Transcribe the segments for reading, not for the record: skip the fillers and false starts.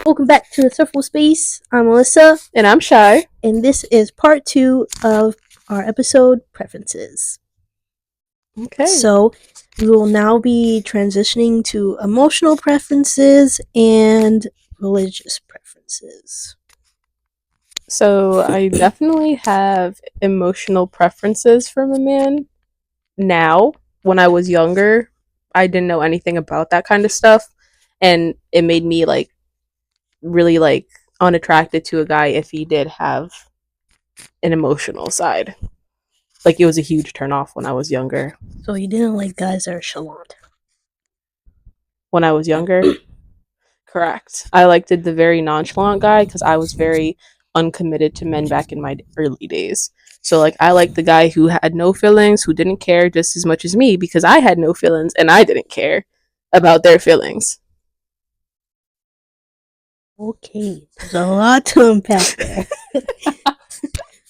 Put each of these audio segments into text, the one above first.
welcome back to the Surfable Space. I'm Melissa, And I'm Shy. and this is part 2 of our episode Preferences. Okay. So, we will now be transitioning to emotional preferences and religious preferences. So I definitely have emotional preferences from a man now. When I was younger, I didn't know anything about that kind of stuff. And it made me really unattracted to a guy if he did have an emotional side. Like it was a huge turnoff when I was younger. So, you didn't like guys that are chalant? When I was younger? Correct. I liked the very nonchalant guy because I was very uncommitted to men back in my early days. So I liked the guy who had no feelings, who didn't care just as much as me because I had no feelings and I didn't care about their feelings. Okay, there's a lot to unpack there.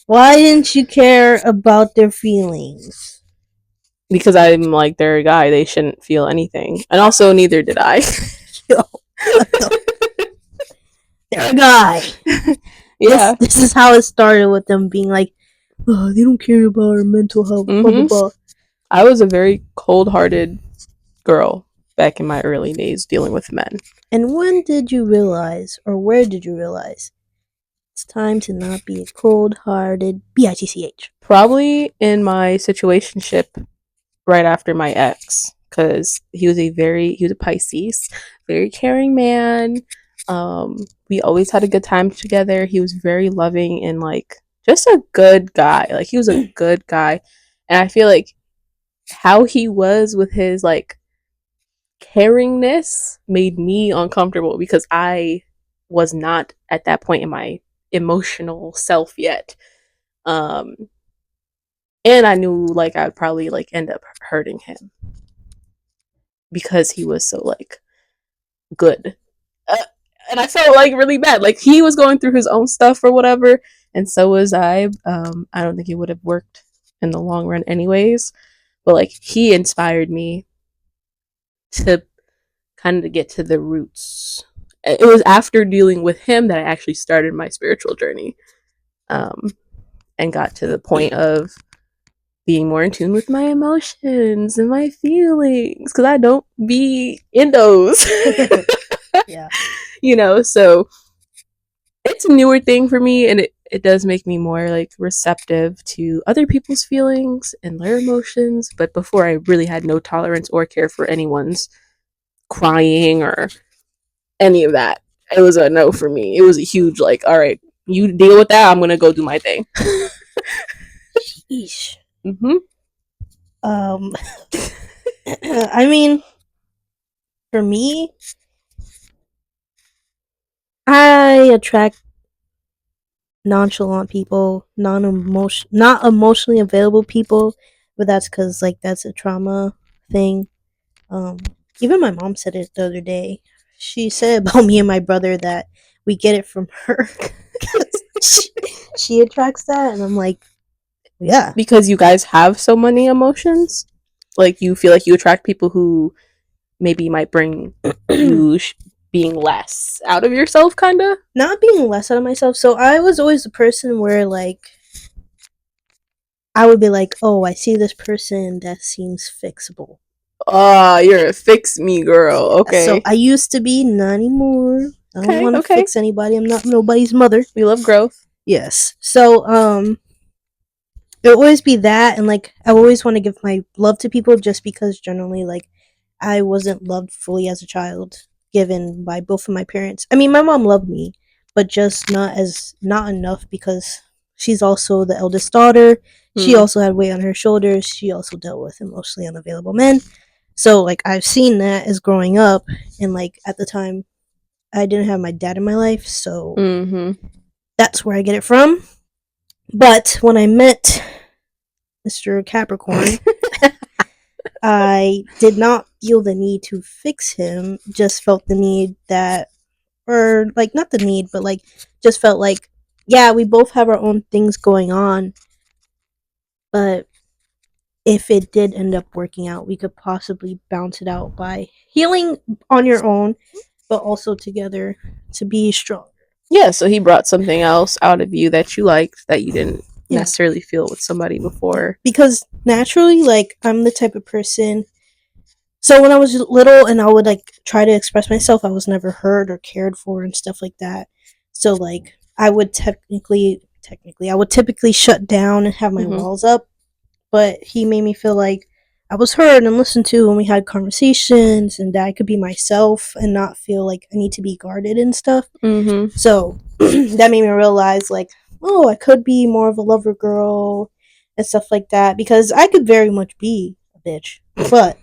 Why didn't you care about their feelings? Because I'm like they're a guy, they shouldn't feel anything. And also neither did I. Yo, they're a guy. Yeah. This is how it started with them being like, oh, they don't care about our mental health. Blah, blah, blah. I was a very cold-hearted girl back in my early days dealing with men. And when did you realize, or where did you realize, it's time to not be a cold-hearted bitch? Probably in my situationship right after my ex, because he was a Pisces, very caring man. We always had a good time together. He was very loving and just a good guy. Like he was a good guy, and I feel like how he was with his caringness made me uncomfortable because I was not at that point in my emotional self yet. And I knew I'd probably end up hurting him because he was so good. Uh, and I felt really bad. Like he was going through his own stuff or whatever, and so was I. I don't think it would have worked in the long run anyways. But he inspired me to kind of get to the roots. It was after dealing with him that I actually started my spiritual journey, and got to the point of being more in tune with my emotions and my feelings because I don't be in those. Yeah. So it's a newer thing for me, and it does make me more receptive to other people's feelings and their emotions. But before, I really had no tolerance or care for anyone's crying or any of that. It was a no for me. It was a huge all right, you deal with that, I'm gonna go do my thing. Sheesh. Mm-hmm. I mean, for me, I attract nonchalant people, not emotionally available people, but that's because that's a trauma thing. Even my mom said it the other day. She said about me and my brother that we get it from her. she attracts that, and I'm like, yeah, Because you guys have so many emotions, you feel like you attract people who maybe might bring you being less out of yourself, kind of. not being less out of myself. So I was always the person where I would be like, oh, I see this person that seems fixable. You're a fix me girl. Okay. So I used to be, not anymore. I don't want to fix anybody. I'm not nobody's mother. We love growth. Yes. So it would always be that, and I always want to give my love to people just because generally I wasn't loved fully as a child, given by both of my parents. I mean, my mom loved me, but just not enough because she's also the eldest daughter. She also had weight on her shoulders. She also dealt with emotionally unavailable men. So I've seen that as growing up, and at the time I didn't have my dad in my life, so that's where I get it from. But when I met Mr. Capricorn, I did not feel the need to fix him, just felt the need that, or not the need, but just felt yeah, we both have our own things going on, but if it did end up working out, we could possibly bounce it out by healing on your own, but also together to be strong. Yeah, so he brought something else out of you that you liked that you didn't Yeah. necessarily feel with somebody before. Because naturally, like, I'm the type of person. So when I was little and I would like try to express myself, I was never heard or cared for and stuff like that. So like I would technically I would typically shut down and have my Mhm. walls up, but he made me feel like I was heard and listened to, and we had conversations, and that I could be myself and not feel like I need to be guarded and stuff. Mhm. So that made me realize, like, oh, I could be more of a lover girl and stuff like that, because I could very much be a bitch, but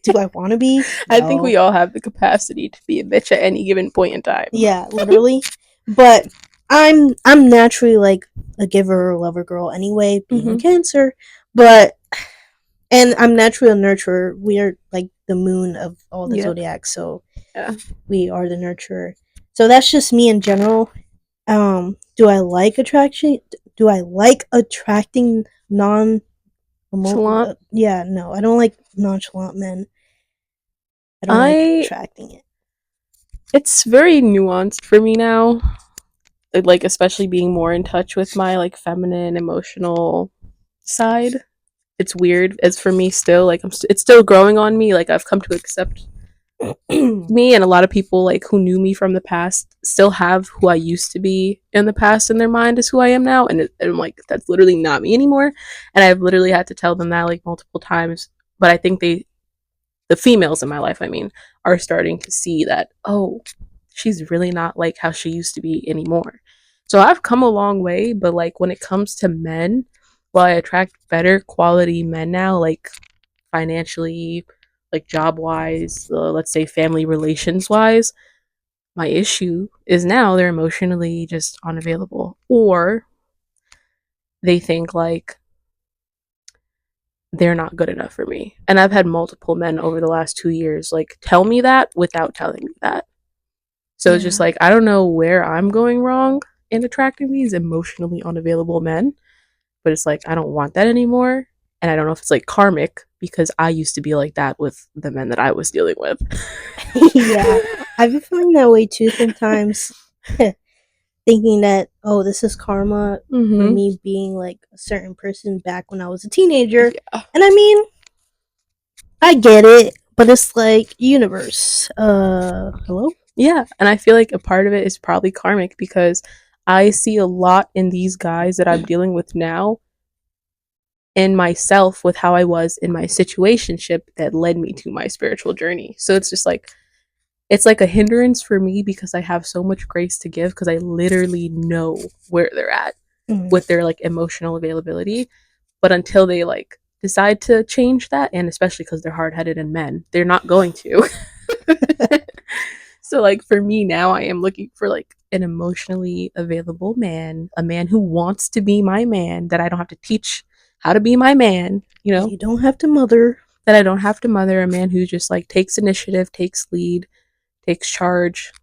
do I want to be? I think we No. all have the capacity to be a bitch at any given point in time. Yeah, literally. But I'm naturally like a giver or lover girl anyway, being a Cancer. But and I'm naturally a nurturer. We are like the moon of all the Yeah. zodiacs, so Yeah. we are the nurturer. So that's just me in general. Do I like attraction? Do I like attracting non? Chalant. Yeah, no, I don't like nonchalant men. I don't like I attracting it. It's very nuanced for me now. Like especially being more in touch with my like feminine emotional side. It's weird as for me still like it's still growing on me. Like I've come to accept me, and a lot of people like who knew me from the past still have who I used to be in the past in their mind as who I am now, and I'm like that's literally not me anymore, and I've literally had to tell them that like multiple times. But I think the females in my life, I mean, are starting to see that, oh, she's really not like how she used to be anymore. So I've come a long way, but like when it comes to men, while I attract better quality men now, like financially, like job wise, let's say family relations wise, my issue is now they're emotionally just unavailable, or they think like they're not good enough for me. And I've had multiple men over the last 2 years like tell me that without telling me that. So it's just Yeah. like I don't know where I'm going wrong in attracting these emotionally unavailable men, but it's like I don't want that anymore. And I don't know if it's like karmic because I used to be like that with the men that I was dealing with. Yeah, I've been feeling that way too sometimes. Thinking that, oh, this is karma for me being like a certain person back when I was a teenager. Yeah. And I mean, I get it, but it's like universe. Hello? Yeah, and I feel like a part of it is probably karmic because I see a lot in these guys that I'm dealing with now in myself with how I was in my situationship that led me to my spiritual journey. So it's just like it's like a hindrance for me because I have so much grace to give because I literally know where they're at with their like emotional availability. But until they like decide to change that, and especially because they're hard-headed and men, they're not going to. So like for me now I am looking for like an emotionally available man, a man who wants to be my man, that I don't have to teach how to be my man, you know, You don't have to mother. that I don't have to mother, a man who just like takes initiative, takes lead, takes charge.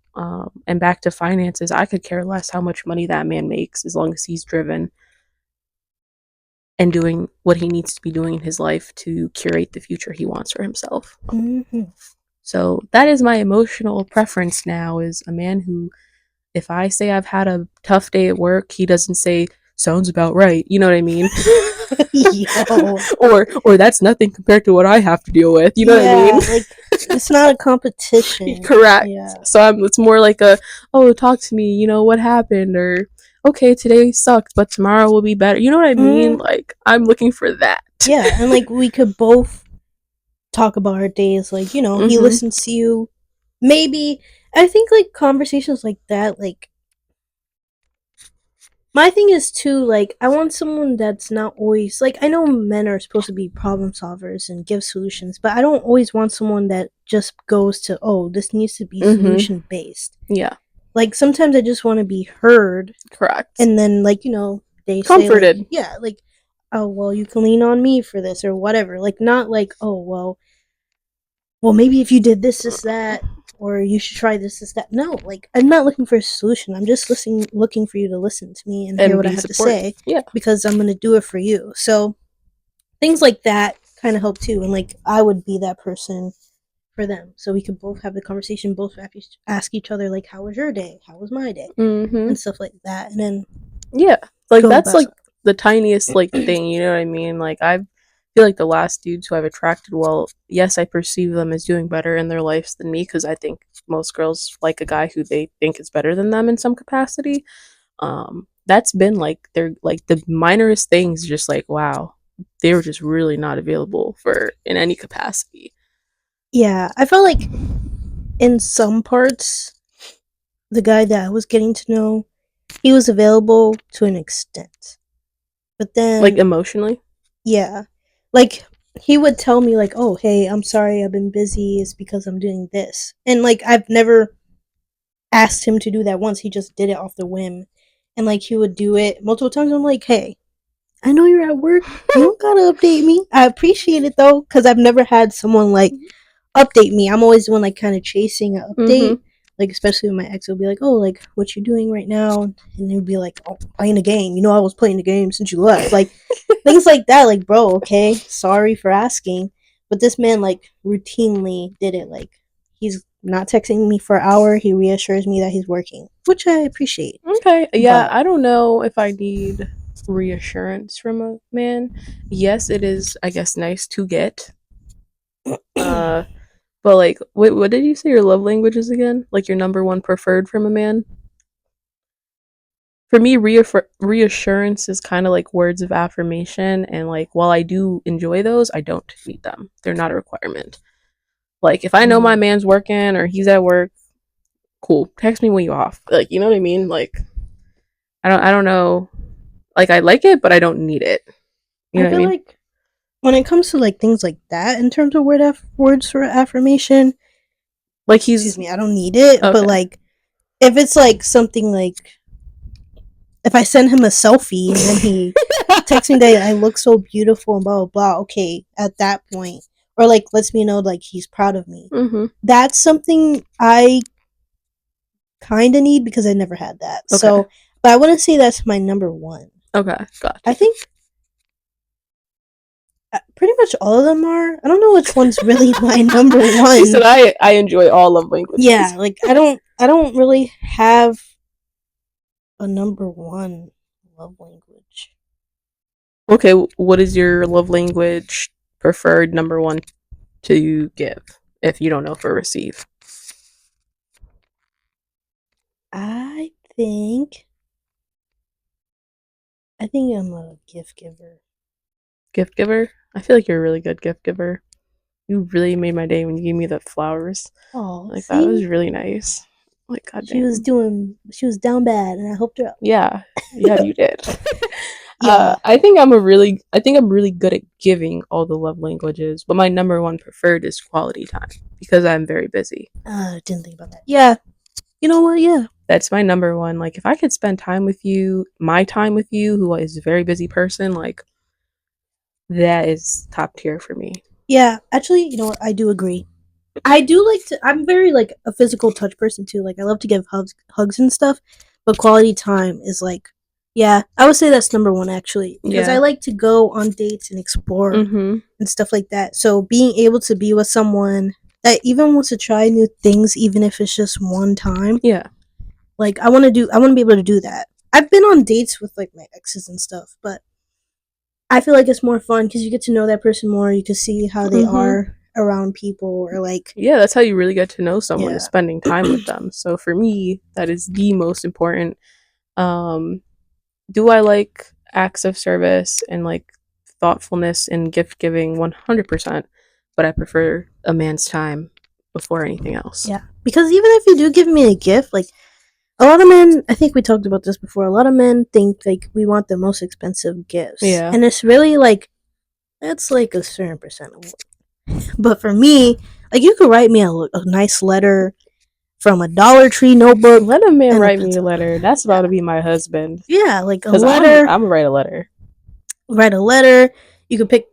And back to finances, I could care less how much money that man makes as long as he's driven and doing what he needs to be doing in his life to curate the future he wants for himself. Mm-hmm. So that is my emotional preference now, is a man who, if I say I've had a tough day at work, he doesn't say, sounds about right. You know what I mean? Yo. or that's nothing compared to what I have to deal with. You know what I mean? Like, it's not a competition. Correct. Yeah. So it's more like a, oh, talk to me, you know, what happened? Or, okay, today sucked, but tomorrow will be better. You know what I mean? Like, I'm looking for that. Yeah, and like we could both talk about our days. Like, you know, he listens to you. Maybe I think like conversations like that, like my thing is too, like, I want someone that's not always like, I know men are supposed to be problem solvers and give solutions, but I don't always want someone that just goes to, oh, this needs to be solution based. Yeah. Like sometimes I just want to be heard. Correct. And then like, you know, they comforted. say like, yeah, like, oh well, you can lean on me for this or whatever. Like not like, oh well maybe if you did this that, or you should try this that. No, like I'm not looking for a solution. I'm just looking for you to listen to me and hear what I have to say. Yeah. Because I'm gonna do it for you. So things like that kind of help too. And like I would be that person for them, so we could both have the conversation, both ask each other like, how was your day, how was my day, and stuff like that, and then like that's like the tiniest like thing, you know what I mean? Like I feel like the last dudes who I've attracted, well, yes, I perceive them as doing better in their lives than me because I think most girls like a guy who they think is better than them in some capacity. That's been like they're like the minorest things, just like wow, they were just really not available for in any capacity. Yeah, I felt like in some parts, the guy that I was getting to know, he was available to an extent, but then like emotionally, yeah, like he would tell me like, oh hey, I'm sorry, I've been busy, it's because I'm doing this, and like I've never asked him to do that once, he just did it off the whim, and like he would do it multiple times. I'm like, hey, I know you're at work, you don't gotta update me, I appreciate it though, because I've never had someone like update me. I'm always the one like kind of chasing an update. Like especially when my ex will be like, "Oh, like what you doing right now?" And he would be like, "Oh, playing a game. You know, I was playing the game since you left." Like things like that. Like, bro, okay, sorry for asking, but this man like routinely did it. Like he's not texting me for an hour. He reassures me that he's working, which I appreciate. Okay, yeah, But I don't know if I need reassurance from a man. Yes, it is, I guess, nice to get. Uh, but like, what did you say your love language is again? Like your number one preferred from a man? For me, reassurance is kind of like words of affirmation, and like while I do enjoy those, I don't need them. They're not a requirement. Like if I know my man's working or he's at work, cool. Text me when you off. Like you know what I mean? Like I don't know. Like I like it, but I don't need it. You I know what I feel mean? like when it comes to like things like that, in terms of words for affirmation, Like excuse he's me, I don't need it. But okay. like if it's like something like if I send him a selfie and then he texts me that I look so beautiful and blah blah blah, okay, at that point, or like lets me know like he's proud of me. Mm-hmm. That's something I kind of need because I never had that. Okay. So, but I wouldn't say that's my number one. Okay. Gotcha. I think pretty much all of them are. I don't know which one's really my number one. She said I enjoy all love languages. Yeah, like I don't really have a number one love language. Okay, what is your love language preferred number one to give if you don't know for receive? I think I'm a gift giver. Gift giver? I feel like you're a really good gift giver. You really made my day when you gave me the flowers. Oh, Like that was see, really nice. Like she was goddamn. down bad, and I helped her out. Yeah, you did. Yeah. I think I'm really good at giving all the love languages, but my number one preferred is quality time because I'm very busy. Didn't think about that. Yeah. You know what? Yeah. That's my number one. Like if I could spend time with you, my time with you, who is a very busy person, like that is top tier for me. Yeah. Actually, you know what? I do agree. I do like to. I'm very like a physical touch person too. Like I love to give hugs and stuff, but quality time is like, yeah, I would say that's number one actually because I like to go on dates and explore and stuff like that. So being able to be with someone that even wants to try new things, even if it's just one time, Yeah. like I want to be able to do that. I've been on dates with like my exes and stuff, but I feel like it's more fun because you get to know that person more. You can see how they are around people, or like yeah, that's how you really get to know someone yeah. is spending time with them. So for me, that is the most important. Do I like acts of service and like thoughtfulness and gift giving 100%, but I prefer a man's time before anything else. Yeah, because even if you do give me a gift, like a lot of men, I think we talked about this before. A lot of men think like we want the most expensive gifts, Yeah. and it's really like that's like a certain percent of it. But for me, like you could write me a nice letter from a Dollar Tree notebook. Let a man write me a letter. That's about to be my husband. Yeah, like a letter. I'm gonna write a letter. Write a letter. You could pick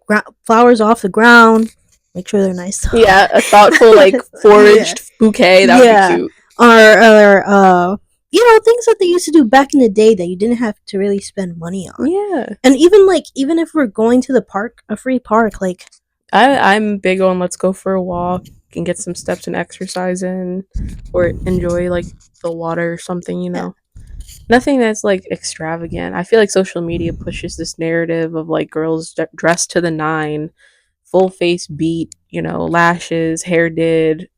flowers off the ground. Make sure they're nice. Though. Yeah, a thoughtful like foraged bouquet. That would be cute. Or you know, things that they used to do back in the day that you didn't have to really spend money on. Yeah. And even if we're going to the park, a free park, like I'm big on let's go for a walk. and get some steps and exercise in, or enjoy like the water or something, Nothing that's like extravagant. I feel like social media pushes this narrative of like girls dressed to the nine, full face beat, lashes, hair did,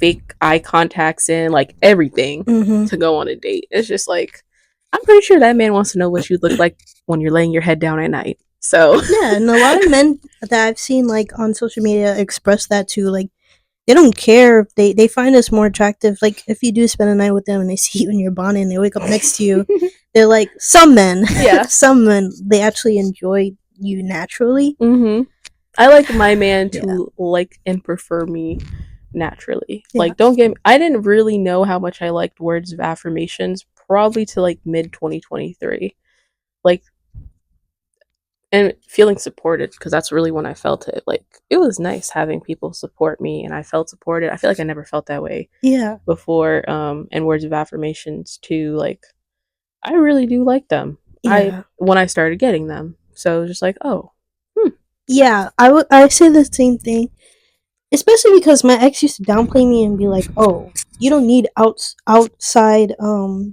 fake eye contacts in, like everything Mm-hmm. to go on a date. It's just like, I'm pretty sure that man wants to know what you look like when you're laying your head down at night. So, Yeah, and a lot of men that I've seen like on social media express that too. Like they don't care. They find us more attractive. Like if you do spend a night with them and they see you in your bonnet and they wake up next to you, they're like some men. yeah. Some men they actually enjoy you naturally. I like my man Yeah. to like and prefer me naturally. Yeah. Like, don't get me, I didn't really know how much I liked words of affirmations probably to like mid 2023. Like, and feeling supported, because that's really when I felt it. Like, it was nice having people support me and I felt supported. I feel like I never felt that way Yeah. before. And words of affirmations too, like, I really do like them. Yeah. When I started getting them. So it was just like, oh, Yeah. I say the same thing. Especially because my ex used to downplay me and be like, "Oh, you don't need outside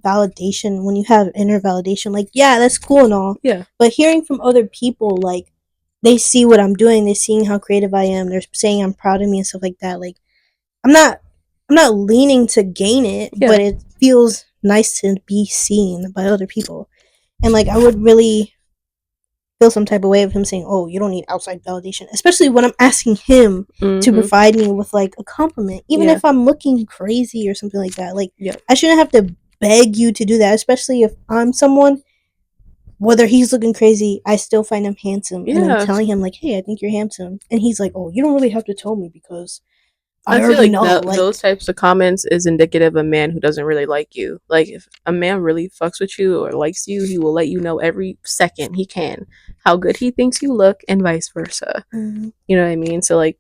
validation when you have inner validation." Like, yeah, that's cool and all. yeah. But hearing from other people, like they see what I'm doing, they're seeing how creative I am, they're saying I'm proud of me and stuff like that. Like, I'm not I'm not leaning to gain it, Yeah. but it feels nice to be seen by other people. And like I would really feel some type of way of him saying, "Oh, you don't need outside validation," especially when I'm asking him to provide me with like a compliment, even Yeah. if I'm looking crazy or something like that. Like, Yep. I shouldn't have to beg you to do that, especially if I'm someone. Whether he's looking crazy, I still find him handsome, and I'm Yeah. telling him like, "Hey, I think you're handsome," and he's like, "Oh, you don't really have to tell me because I I feel already like know." Like, those types of comments is indicative of a man who doesn't really like you. Like, if a man really fucks with you or likes you, he will let you know every second he can how good he thinks you look, and vice versa. mm, You know what I mean? So like,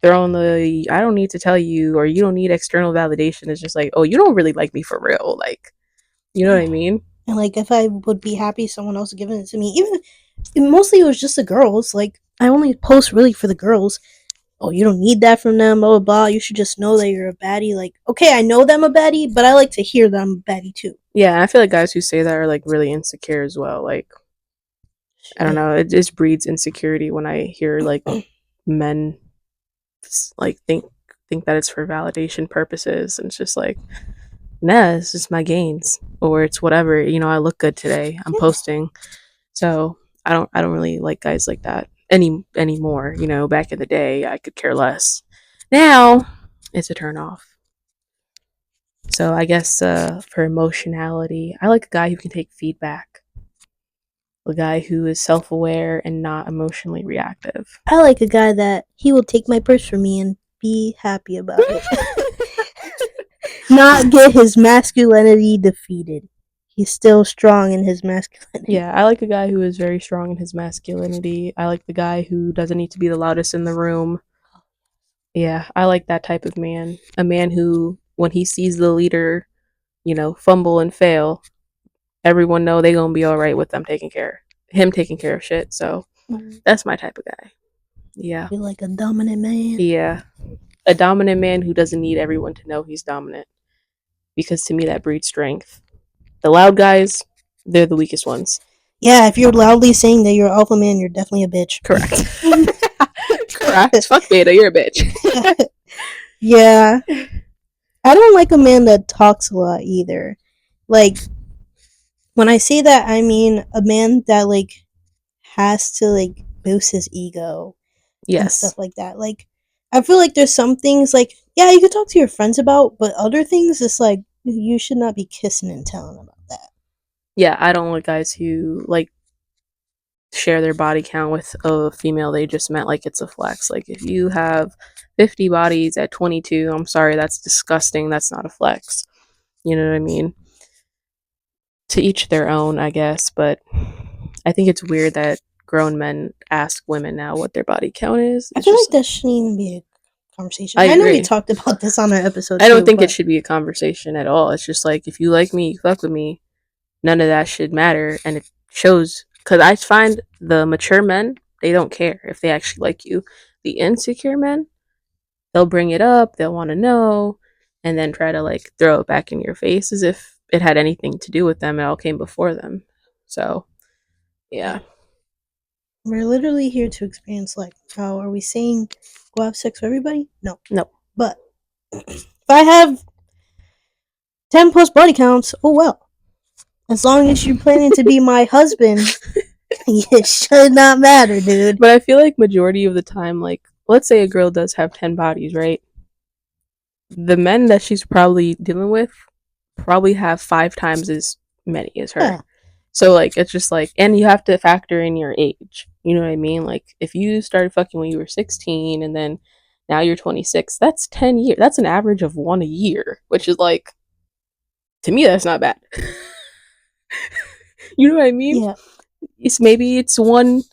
throwing the "I don't need to tell you" or "you don't need external validation" is just like, oh, you don't really like me for real. Like, you know what I mean? and like if I would be happy someone else giving it to me, even mostly it was just the girls. Like, I only post really for the girls. Oh, you don't need that from them, blah, blah, blah. You should just know that you're a baddie. Like, okay, I know that I'm a baddie, but I like to hear that I'm a baddie too. Yeah, I feel like guys who say that are like really insecure as well. Like, I don't know, it just breeds insecurity when I hear like men like think that it's for validation purposes, and it's just like, nah, it's just my gains, or it's whatever, I look good today, I'm posting. So I don't really like guys like that anymore. Back in the day I could care less. Now it's a turn off. So I guess for emotionality, I like a guy who can take feedback, a guy who is self-aware and not emotionally reactive. I like a guy that he will take my purse from me and be happy about it. Not get his masculinity defeated. He's still strong in his masculinity. Yeah, I like a guy who is very strong in his masculinity. I like the guy who doesn't need to be the loudest in the room. Yeah, I like that type of man. A man who, when he sees the leader, fumble and fail, everyone know they gonna be all right with him taking care of shit. So that's my type of guy. Yeah. Be like a dominant man. Yeah. A dominant man who doesn't need everyone to know he's dominant. Because to me that breeds strength. The loud guys, they're the weakest ones. Yeah, if you're loudly saying that you're an alpha man, you're definitely a bitch. Correct. Correct. Fuck beta, you're a bitch. Yeah. I don't like a man that talks a lot either. Like, when I say that, I mean a man that, like, has to, like, boost his ego and Yes. stuff like that. Like, I feel like there's some things, like, yeah, you could talk to your friends about, but other things, it's like, you should not be kissing and telling about that. Yeah, I don't like guys who, like, share their body count with a female they just met like it's a flex. Like, if you have 50 bodies at 22, I'm sorry, that's disgusting. That's not a flex. You know what I mean? To each their own, I guess, but I think it's weird that grown men ask women now what their body count is. I It's feel like just, that shouldn't even be a conversation. I I know we agree. talked about this on our episode I too, don't think it but should be a conversation at all. It's just like, if you like me, you fuck with me. None of that should matter, and it shows, because I find the mature men, they don't care if they actually like you. The insecure men, they'll bring it up, they'll want to know, and then try to like throw it back in your face as if it had anything to do with them. It all came before them. So, yeah. We're literally here to experience life. How are we saying go have sex with everybody? No. No. But if I have 10 plus body counts, oh well. As long as you're planning to be my husband, it should not matter, dude. But I feel like majority of the time, like, let's say a girl does have 10 bodies, right? The men that she's probably dealing with probably have 5 times as many as her. Yeah. So, like, it's just like, and you have to factor in your age. You know what I mean? Like, if you started fucking when you were 16 and then now you're 26, that's 10 years. That's an average of 1 a year, which is like, to me, that's not bad. You know what I mean? Yeah. Maybe it's one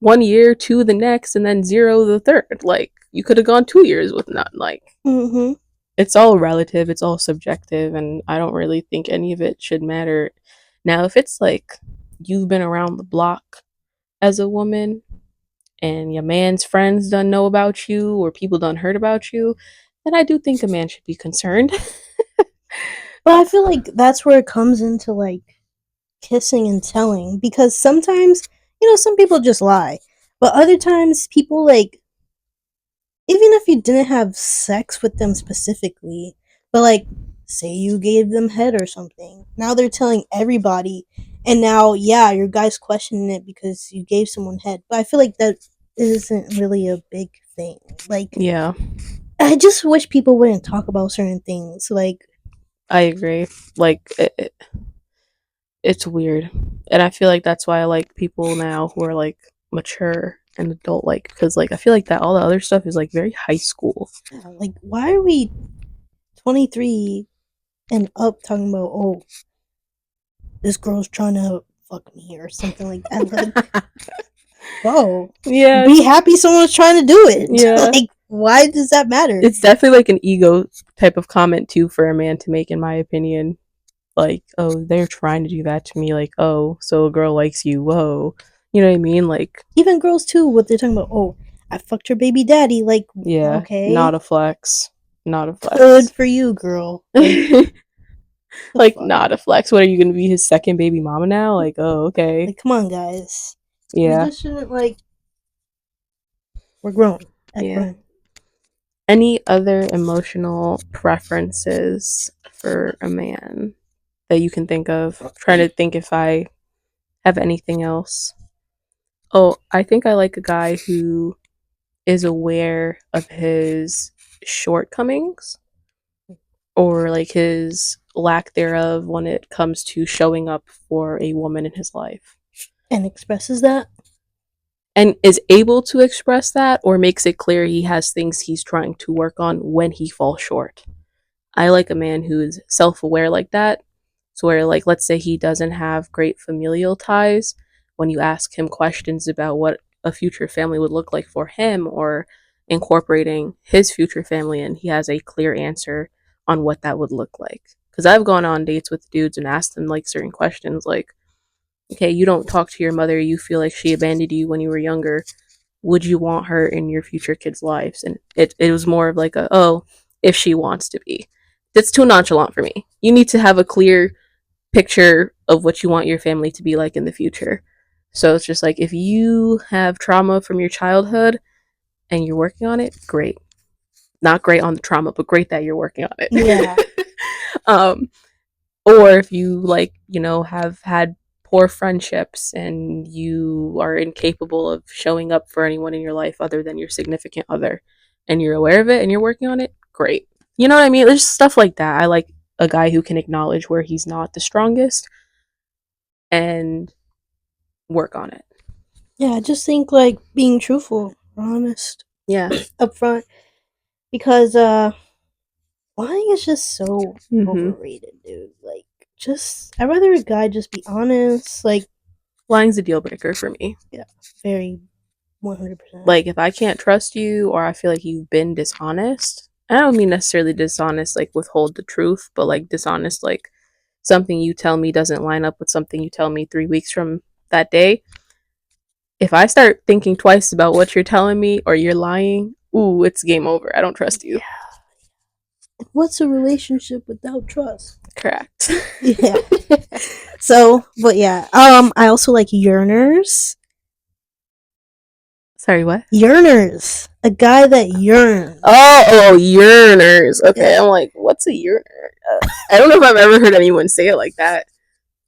year, 2 the next, and then 0 the third. Like, you could have gone 2 years with none. Like, Mm-hmm. it's all relative, it's all subjective, and I don't really think any of it should matter. Now, if it's like you've been around the block as a woman and your man's friends done know about you or people done heard about you, then I do think a man should be concerned. But I feel like that's where it comes into like kissing and telling, because sometimes, some people just lie. But other times people like, even if you didn't have sex with them specifically, but like say you gave them head or something, now they're telling everybody, and now your guy's questioning it because you gave someone head. But I feel like that isn't really a big thing. Like, Yeah, I just wish people wouldn't talk about certain things. Like, I agree. Like, it's weird. And I feel like that's why I like people now who are like mature and adult, like, because like I feel like that all the other stuff is like very high school. like why are we 23 and up talking about, oh, this girl's trying to fuck me or something like that? Like, whoa, Yeah, be happy someone's trying to do it. yeah. Like, why does that matter? It's definitely like an ego type of comment too for a man to make, in my opinion. Like, oh, they're trying to do that to me. Like, oh, so a girl likes you. Whoa, you know what I mean? Like, Even girls too, what they're talking about, oh, I fucked your baby daddy. Like, yeah, not okay, a flex, not a good flex. for you, girl. Like, Like, fuck? not a flex. What, are you gonna be his second baby mama now? Like, oh, okay, Like, come on, guys. We yeah, just shouldn't, like, we're grown. Act yeah. grown. Any other emotional preferences for a man that you can think of? I'm trying to think if I have anything else. Oh, I think I like a guy who is aware of his shortcomings or like his lack thereof when it comes to showing up for a woman in his life. And expresses that. And is able to express that or makes it clear he has things he's trying to work on when he falls short. I like a man who is self aware like that. So, where, like, let's say he doesn't have great familial ties, when you ask him questions about what a future family would look like for him or incorporating his future family in, he has a clear answer on what that would look like. Because I've gone on dates with dudes and asked them, like, certain questions, like, okay, you don't talk to your mother, you feel like she abandoned you when you were younger. Would you want her in your future kids' lives? And it was more of like oh, if she wants to be. That's too nonchalant for me. You need to have a clear picture of what you want your family to be like in the future. So it's just like, if you have trauma from your childhood and you're working on it, great. Not great on the trauma, but great that you're working on it. Yeah. um, or if you, like, have had poor friendships and you are incapable of showing up for anyone in your life other than your significant other, and you're aware of it and you're working on it, great. You know what I mean? There's stuff like that. I like a guy who can acknowledge where he's not the strongest and work on it. Yeah, I just think like being truthful, honest, Yeah. upfront, because lying is just so overrated, dude. Like, just I'd rather a guy just be honest. Like, Lying's a deal breaker for me. yeah, very 100%. Like, if I can't trust you or I feel like you've been dishonest, I don't mean necessarily dishonest like withhold the truth, but like dishonest like something you tell me doesn't line up with something you tell me 3 weeks from that day. If I start thinking twice about what you're telling me or you're lying, ooh, it's game over. I don't trust you. What's a relationship without trust? Correct. Yeah. So, but yeah, I also like yearners. Sorry, what? Yearners. A guy that yearns. Oh, yearners. Okay, Yeah. I'm like, what's a yearner? I don't know if I've ever heard anyone say it like that.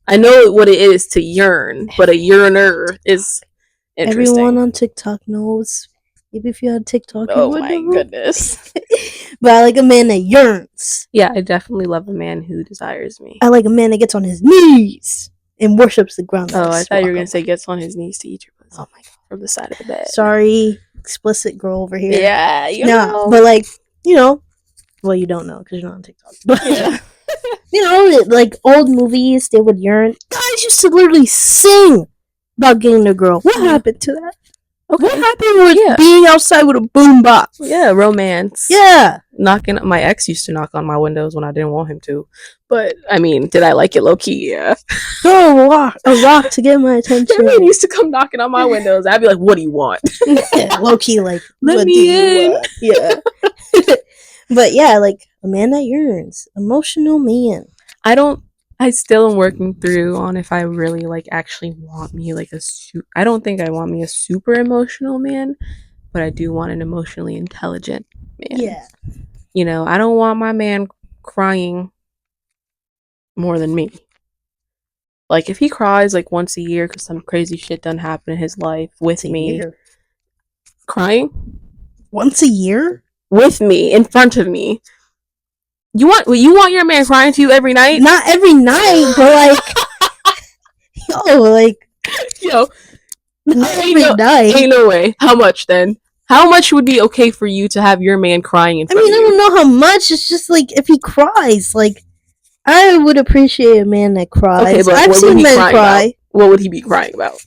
I know what it is to yearn, but a yearner is interesting. Everyone on TikTok knows. Maybe if you had TikTok, you Oh would my know. goodness. But I like a man that yearns. Yeah, I definitely love a man who desires me. I like a man that gets on his knees and worships the ground. Oh, I thought you were going to say gets on his knees to eat your pussy. Oh my god. From the side of the bed. Sorry, explicit girl over here. Yeah, you no, know. but like, you know, well, you don't know because you're not on TikTok. But Yeah. you know, like old movies, they would yearn. Guys used to literally sing about getting a girl. What happened to that? Okay. What happened with being outside with a boombox? Yeah, romance. Yeah. Knocking. My ex used to knock on my windows when I didn't want him to. But, I mean, did I like it low-key? Yeah. Throw a rock to get my attention. Everyone used to come knocking on my windows. I'd be like, what do you want? Low-key, like, let me in. Yeah. But yeah, like, a man that yearns. Emotional man. I still am working through on if I really like actually want me like I don't think I want me a super emotional man, but I do want an emotionally intelligent man. Yeah. You know, I don't want my man crying more than me. Like if he cries like once a year because some crazy shit done happen in his life with me, crying once a year with me in front of me. You want your man crying to you every night? Not every night, but like, not every night. Ain't no way. How much then? How much would be okay for you to have your man crying in front of you? I don't know how much. It's just like if he cries, like I would appreciate a man that cries. Okay, but I've seen men cry. About? What would he be crying about?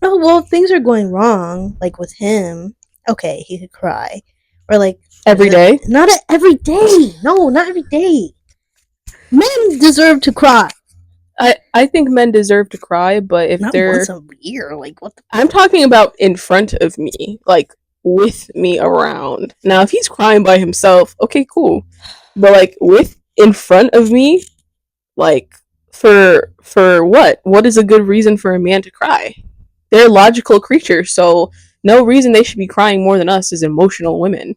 Oh well, if things are going wrong, like with him. Okay, he could cry, or like every day. Not every day. No, not every day. Men deserve to cry. I think men deserve to cry, but if not they're once a year, like what? I'm talking about in front of me, like with me around. Now, if he's crying by himself, okay, cool. But like in front of me, like for what? What is a good reason for a man to cry? They're logical creatures, so no reason they should be crying more than us as emotional women.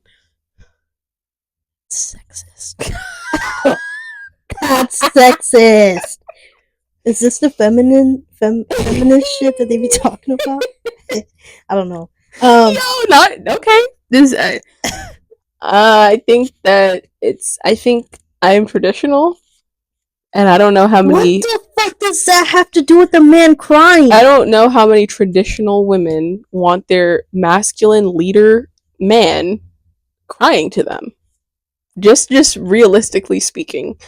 Sexist. That's sexist. Is this the feminist shit that they be talking about? I don't know. No, not okay. This I think that I think I am traditional, and I don't know how many. What the fuck does that have to do with the man crying? I don't know how many traditional women want their masculine leader man crying to them. Just realistically speaking.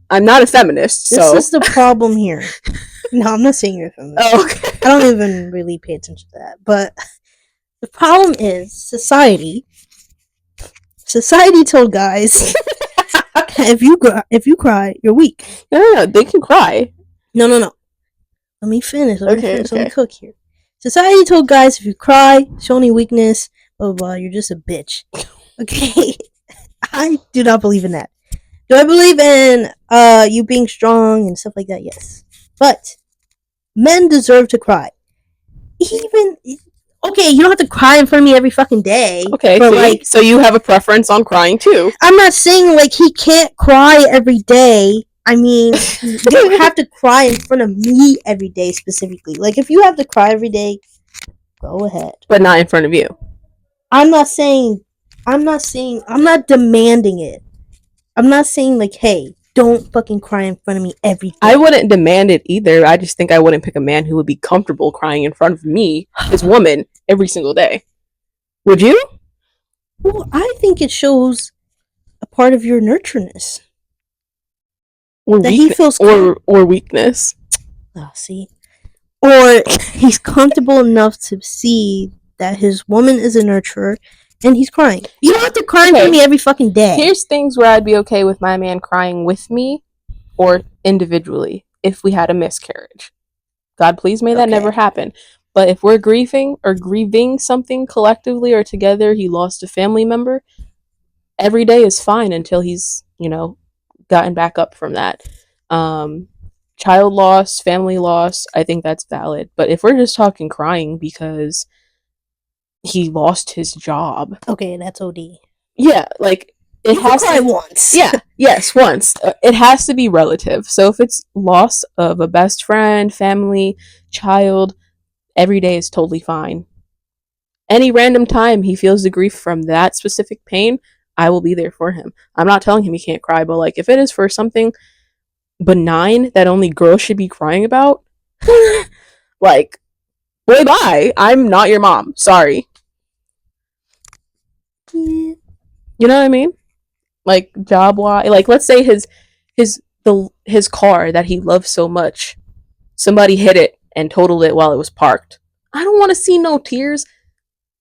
I'm not a feminist, this is the problem here. No, I'm not saying you're a feminist. Oh, okay. I don't even really pay attention to that. But the problem is society told guys if you cry, you're weak. No, they can cry. No. Let me finish. Let me cook here. Society told guys if you cry, show any weakness, blah, blah, blah, you're just a bitch. Okay? I do not believe in that. Do I believe in you being strong and stuff like that? Yes. But men deserve to cry. Okay, you don't have to cry in front of me every fucking day. Okay, but so you have a preference on crying too. I'm not saying like he can't cry every day. I mean, you don't have to cry in front of me every day specifically. Like if you have to cry every day, go ahead. But not in front of you. I'm not demanding it. I'm not saying like, hey, don't fucking cry in front of me every day. I wouldn't demand it either. I just think I wouldn't pick a man who would be comfortable crying in front of me, his woman, every single day. Would you? Well, I think it shows a part of your nurtureness. Or that he feels or weakness. Oh, see? Or he's comfortable enough to see that his woman is a nurturer and he's crying. You don't have to cry for me every fucking day. Here's things where I'd be okay with my man crying with me or individually if we had a miscarriage. God, please may that never happen. But if we're grieving something collectively or together, he lost a family member, every day is fine until he's, gotten back up from that. Um, Child loss, family loss, I think that's valid. But if we're just talking crying because he lost his job, Okay, that's OD. yeah, like it You can has cry to. once. Yeah, yes, once. It has to be relative. So if it's loss of a best friend, family, child, every day is totally fine. Any random time he feels the grief from that specific pain, I will be there for him. I'm not telling him he can't cry, but like if it is for something benign that only girls should be crying about, like, boy, bye. I'm not your mom. Sorry. Yeah. You know what I mean? Like job wise, like let's say his car that he loves so much, somebody hit it and totaled it while it was parked. I don't want to see no tears.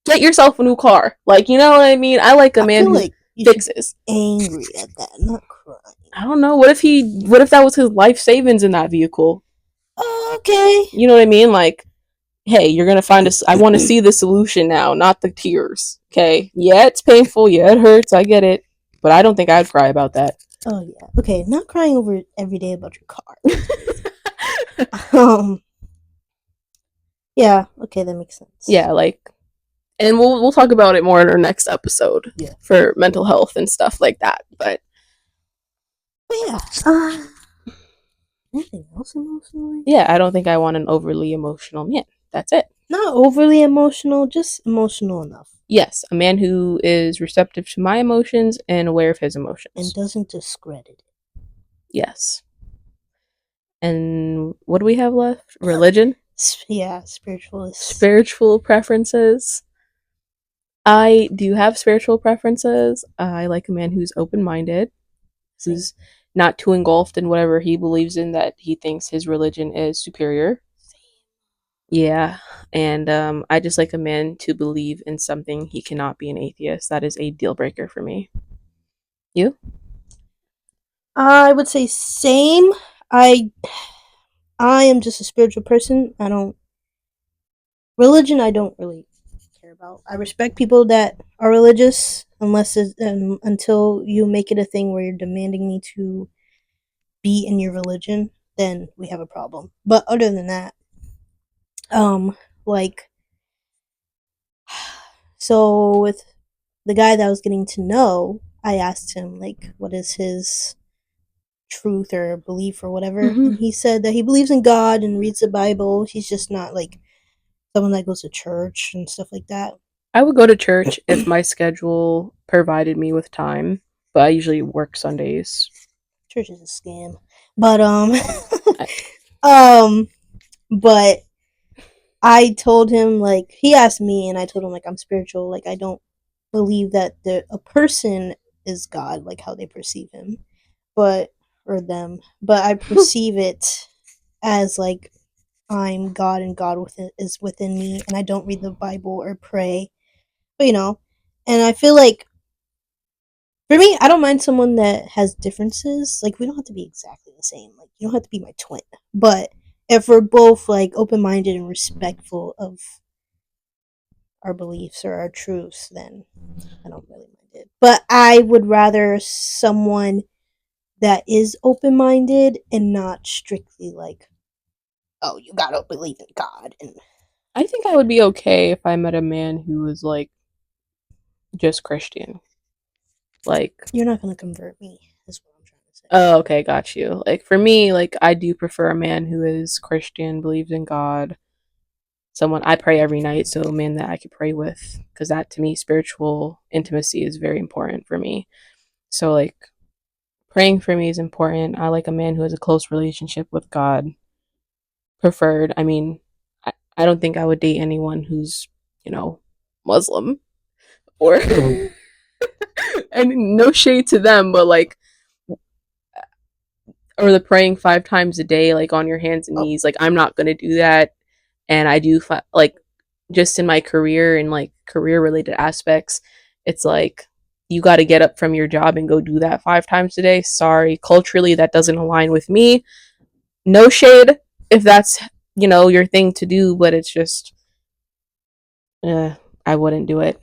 Get yourself a new car. Like, you know what I mean? I like a I man feel who like you fixes. should be angry at that, not crying. I don't know. What if that was his life savings in that vehicle? Okay. You know what I mean? Like, hey, you're gonna find I want to see the solution now, not the tears. Okay? Yeah, it's painful. Yeah, it hurts. I get it, but I don't think I'd cry about that. Oh yeah. Okay, not crying over every day about your car. um. Yeah. Okay, that makes sense. Yeah, like, and we'll talk about it more in our next episode. Yeah. For mental health and stuff like that. But yeah. Anything else emotionally? Yeah, I don't think I want an overly emotional man. That's it. Not overly emotional, just emotional enough. Yes, a man who is receptive to my emotions and aware of his emotions. And doesn't discredit it. Yes. And what do we have left? Religion? Yeah, spiritualist. Spiritual preferences. I do have spiritual preferences. I like a man who's open-minded, who's not too engulfed in whatever he believes in that he thinks his religion is superior. Yeah, and I just like a man to believe in something. He cannot be an atheist. That is a deal breaker for me. You? I would say same. I am just a spiritual person. Religion I don't really care about. I respect people that are religious until you make it a thing where you're demanding me to be in your religion, then we have a problem. But other than that, like, so with the guy that I was getting to know, I asked him like what is his truth or belief or whatever, and he said that he believes in God and reads the Bible. He's just not like someone that goes to church and stuff like that. I would go to church if my schedule provided me with time, but I usually work Sundays. Church is a scam. But but I told him, like, he asked me and I told him like I'm spiritual, like I don't believe that a person is God, like how they perceive him, but or them, but I perceive it as like I'm God and God is within me, and I don't read the Bible or pray, but and I feel like for me, I don't mind someone that has differences. Like we don't have to be exactly the same. Like you don't have to be my twin, but if we're both like open minded and respectful of our beliefs or our truths, then I don't really mind it. But I would rather someone that is open minded and not strictly like, oh, you gotta believe in God. And I think I would be okay if I met a man who was like just Christian. Like, you're not gonna convert me, is what I'm trying to say. oh, okay, got you. Like for me, like I do prefer a man who is Christian, believes in God. Someone I pray every night, so a man that I could pray with, because that to me, spiritual intimacy is very important for me. So like praying for me is important. I like a man who has a close relationship with God. Preferred. I mean, I don't think I would date anyone who's, Muslim or and no shade to them, but like or the praying 5 times a day, like on your hands and knees. Like I'm not gonna do that, and I do like just in my career and like career related aspects, it's like you got to get up from your job and go do that 5 times a day. Sorry, culturally that doesn't align with me. No shade if that's your thing to do, but it's just I wouldn't do it.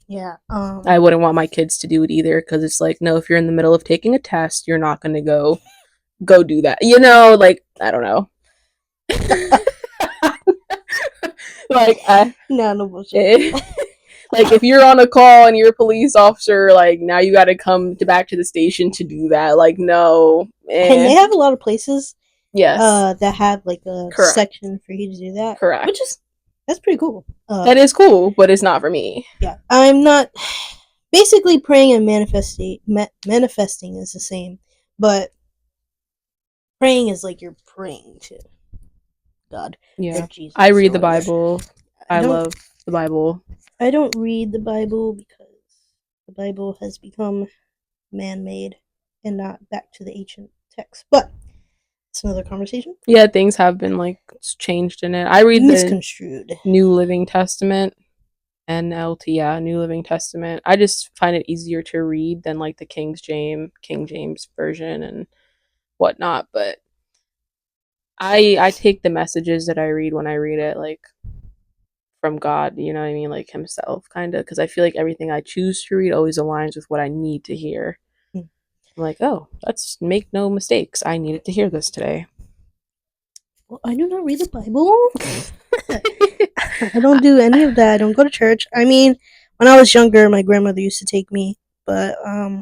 Yeah. I wouldn't want my kids to do it either, because it's like, no, if you're in the middle of taking a test, you're not going to go do that. Like, I don't know. Like, no bullshit. like, if you're on a call and you're a police officer, like, now you got to come back to the station to do that. Like, no. And they have a lot of places Yes. that have like a Correct. section for you to do that. Correct. Which is that's pretty cool. That is cool, but it's not for me. Yeah. I'm not basically praying and manifesting is the same, but praying is like you're praying to God. Yeah. Jesus, I read the Bible. I love the Bible. I don't read the Bible because the Bible has become man-made and not back to the ancient text. But it's another conversation. Yeah, things have been like changed in it. I read misconstrued. The New Living Testament. NLT, yeah, New Living Testament. I just find it easier to read than like the King James version and whatnot. But I take the messages that I read when I read it like from God, you know what I mean, like Himself, kind of, because I feel like everything I choose to read always aligns with what I need to hear. I'm like, oh, let's make no mistakes. I needed to hear this today. Well, I do not read the Bible. I don't do any of that. I don't go to church. I mean, when I was younger, my grandmother used to take me, but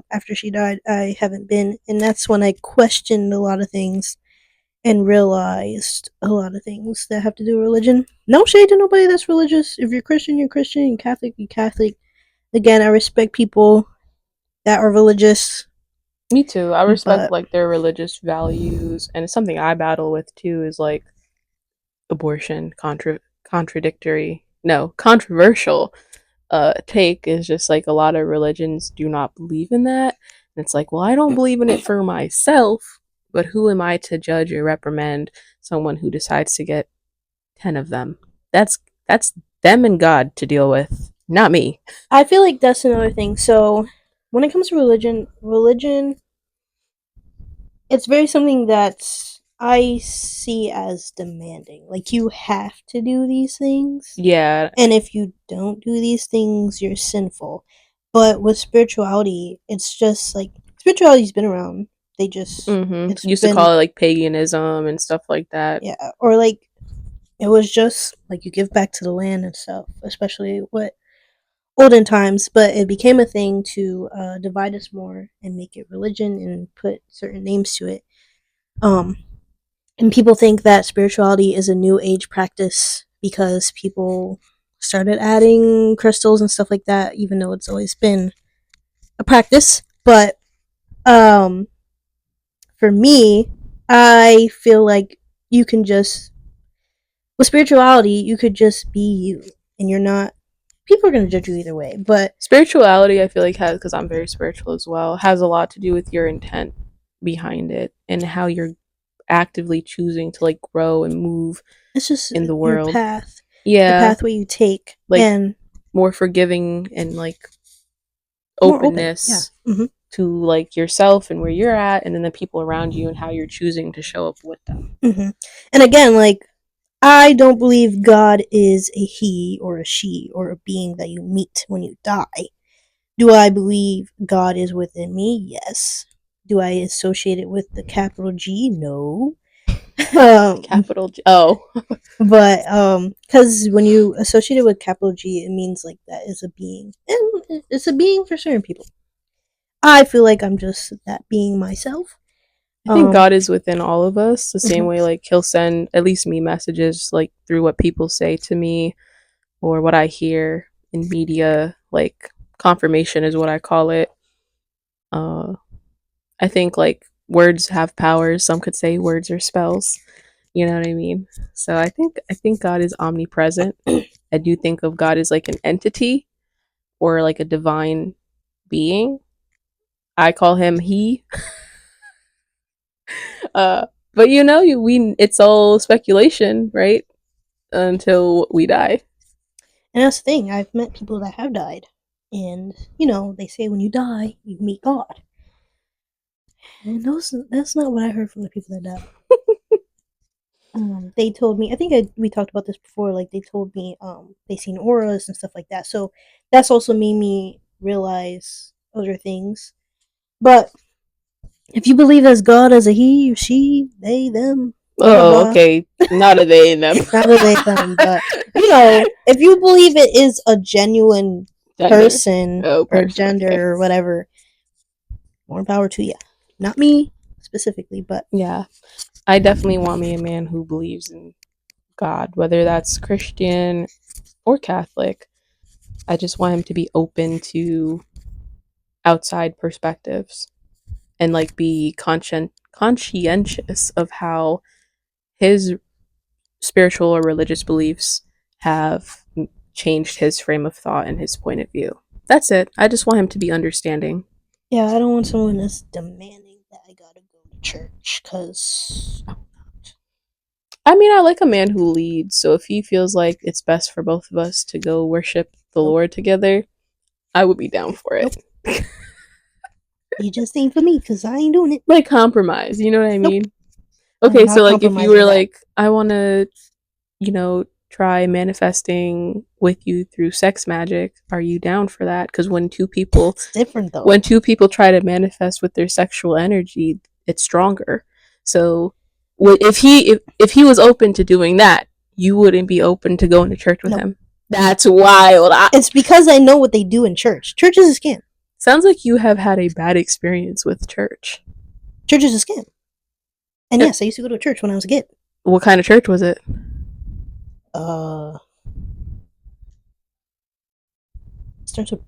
after she died, I haven't been, and that's when I questioned a lot of things and realized a lot of things that have to do with religion. No shade to nobody that's religious. If you're Christian, you're Christian. You're Catholic, you're Catholic. Again, I respect people that are religious. Me too. I respect like their religious values, and it's something I battle with too. Is like abortion, controversial take is just like a lot of religions do not believe in that. And it's like, well, I don't believe in it for myself, but who am I to judge or reprimand someone who decides to get 10 of them? That's them and God to deal with, not me. I feel like that's another thing. So when it comes to religion, it's very something that I see as demanding. Like you have to do these things. Yeah. And if you don't do these things, you're sinful. But with spirituality, it's just like spirituality's been around. They just used to call it like paganism and stuff like that. Yeah, or like it was just like you give back to the land and stuff, especially what olden times, but it became a thing to divide us more and make it religion and put certain names to it. And people think that spirituality is a new age practice because people started adding crystals and stuff like that, even though it's always been a practice. But for me, I feel like you can just with spirituality, you could just be you, and you're not. People are gonna judge you either way, but spirituality, I feel like has, because I'm very spiritual as well, has a lot to do with your intent behind it and how you're actively choosing to like grow and move. It's just in the world, your path, yeah, the pathway you take, like and more forgiving and like openness to like yourself and where you're at, and then the people around you and how you're choosing to show up with them. And again, like I don't believe God is a he or a she or a being that you meet when you die. Do I believe God is within me? Yes. Do I associate it with the capital G? No. Capital G. Oh. But because when you associate it with capital G, it means like that is a being, and it's a being for certain people. I feel like I'm just that being myself. I think God is within all of us the same way, like He'll send at least me messages like through what people say to me or what I hear in media, like confirmation is what I call it. I think like words have powers. Some could say words are spells. You know what I mean? So I think God is omnipresent. I do think of God as like an entity or like a divine being. I call him he. But it's all speculation, right? Until we die. And that's the thing. I've met people that have died, and they say when you die, you meet God. And that's not what I heard from the people that died. they told me. I think we talked about this before. Like they told me, they seen auras and stuff like that. So that's also made me realize other things. But if you believe as God as a he, she, they, them, blah blah Oh, blah. okay. Not a they and them. Not a they them, but if you believe it is a genuine Gender. person Oh, or person. gender Okay. or whatever, more power to you. Not me specifically, but Yeah. I definitely want me a man who believes in God, whether that's Christian or Catholic. I just want him to be open to outside perspectives and like be conscientious of how his spiritual or religious beliefs have changed his frame of thought and his point of view. That's it. I just want him to be understanding. yeah, I don't want someone that's demanding that I gotta go to church because I'm not. I mean, I like a man who leads, so if he feels like it's best for both of us to go worship the Nope. Lord together, I would be down for it. Nope. You just ain't for me because I ain't doing it. Like compromise, you know what I mean? Nope. Okay, I'm so not like if you were compromising that. like, I want to, try manifesting with you through sex magic, are you down for that? Because It's different though. when two people try to manifest with their sexual energy, it's stronger. So if he was open to doing that, you wouldn't be open to going to church with Nope. him. That's wild. It's because I know what they do in church. Church is a scam. Sounds like you have had a bad experience with church. Church is a scam. And yes, I used to go to a church when I was a kid. What kind of church was it? Starts with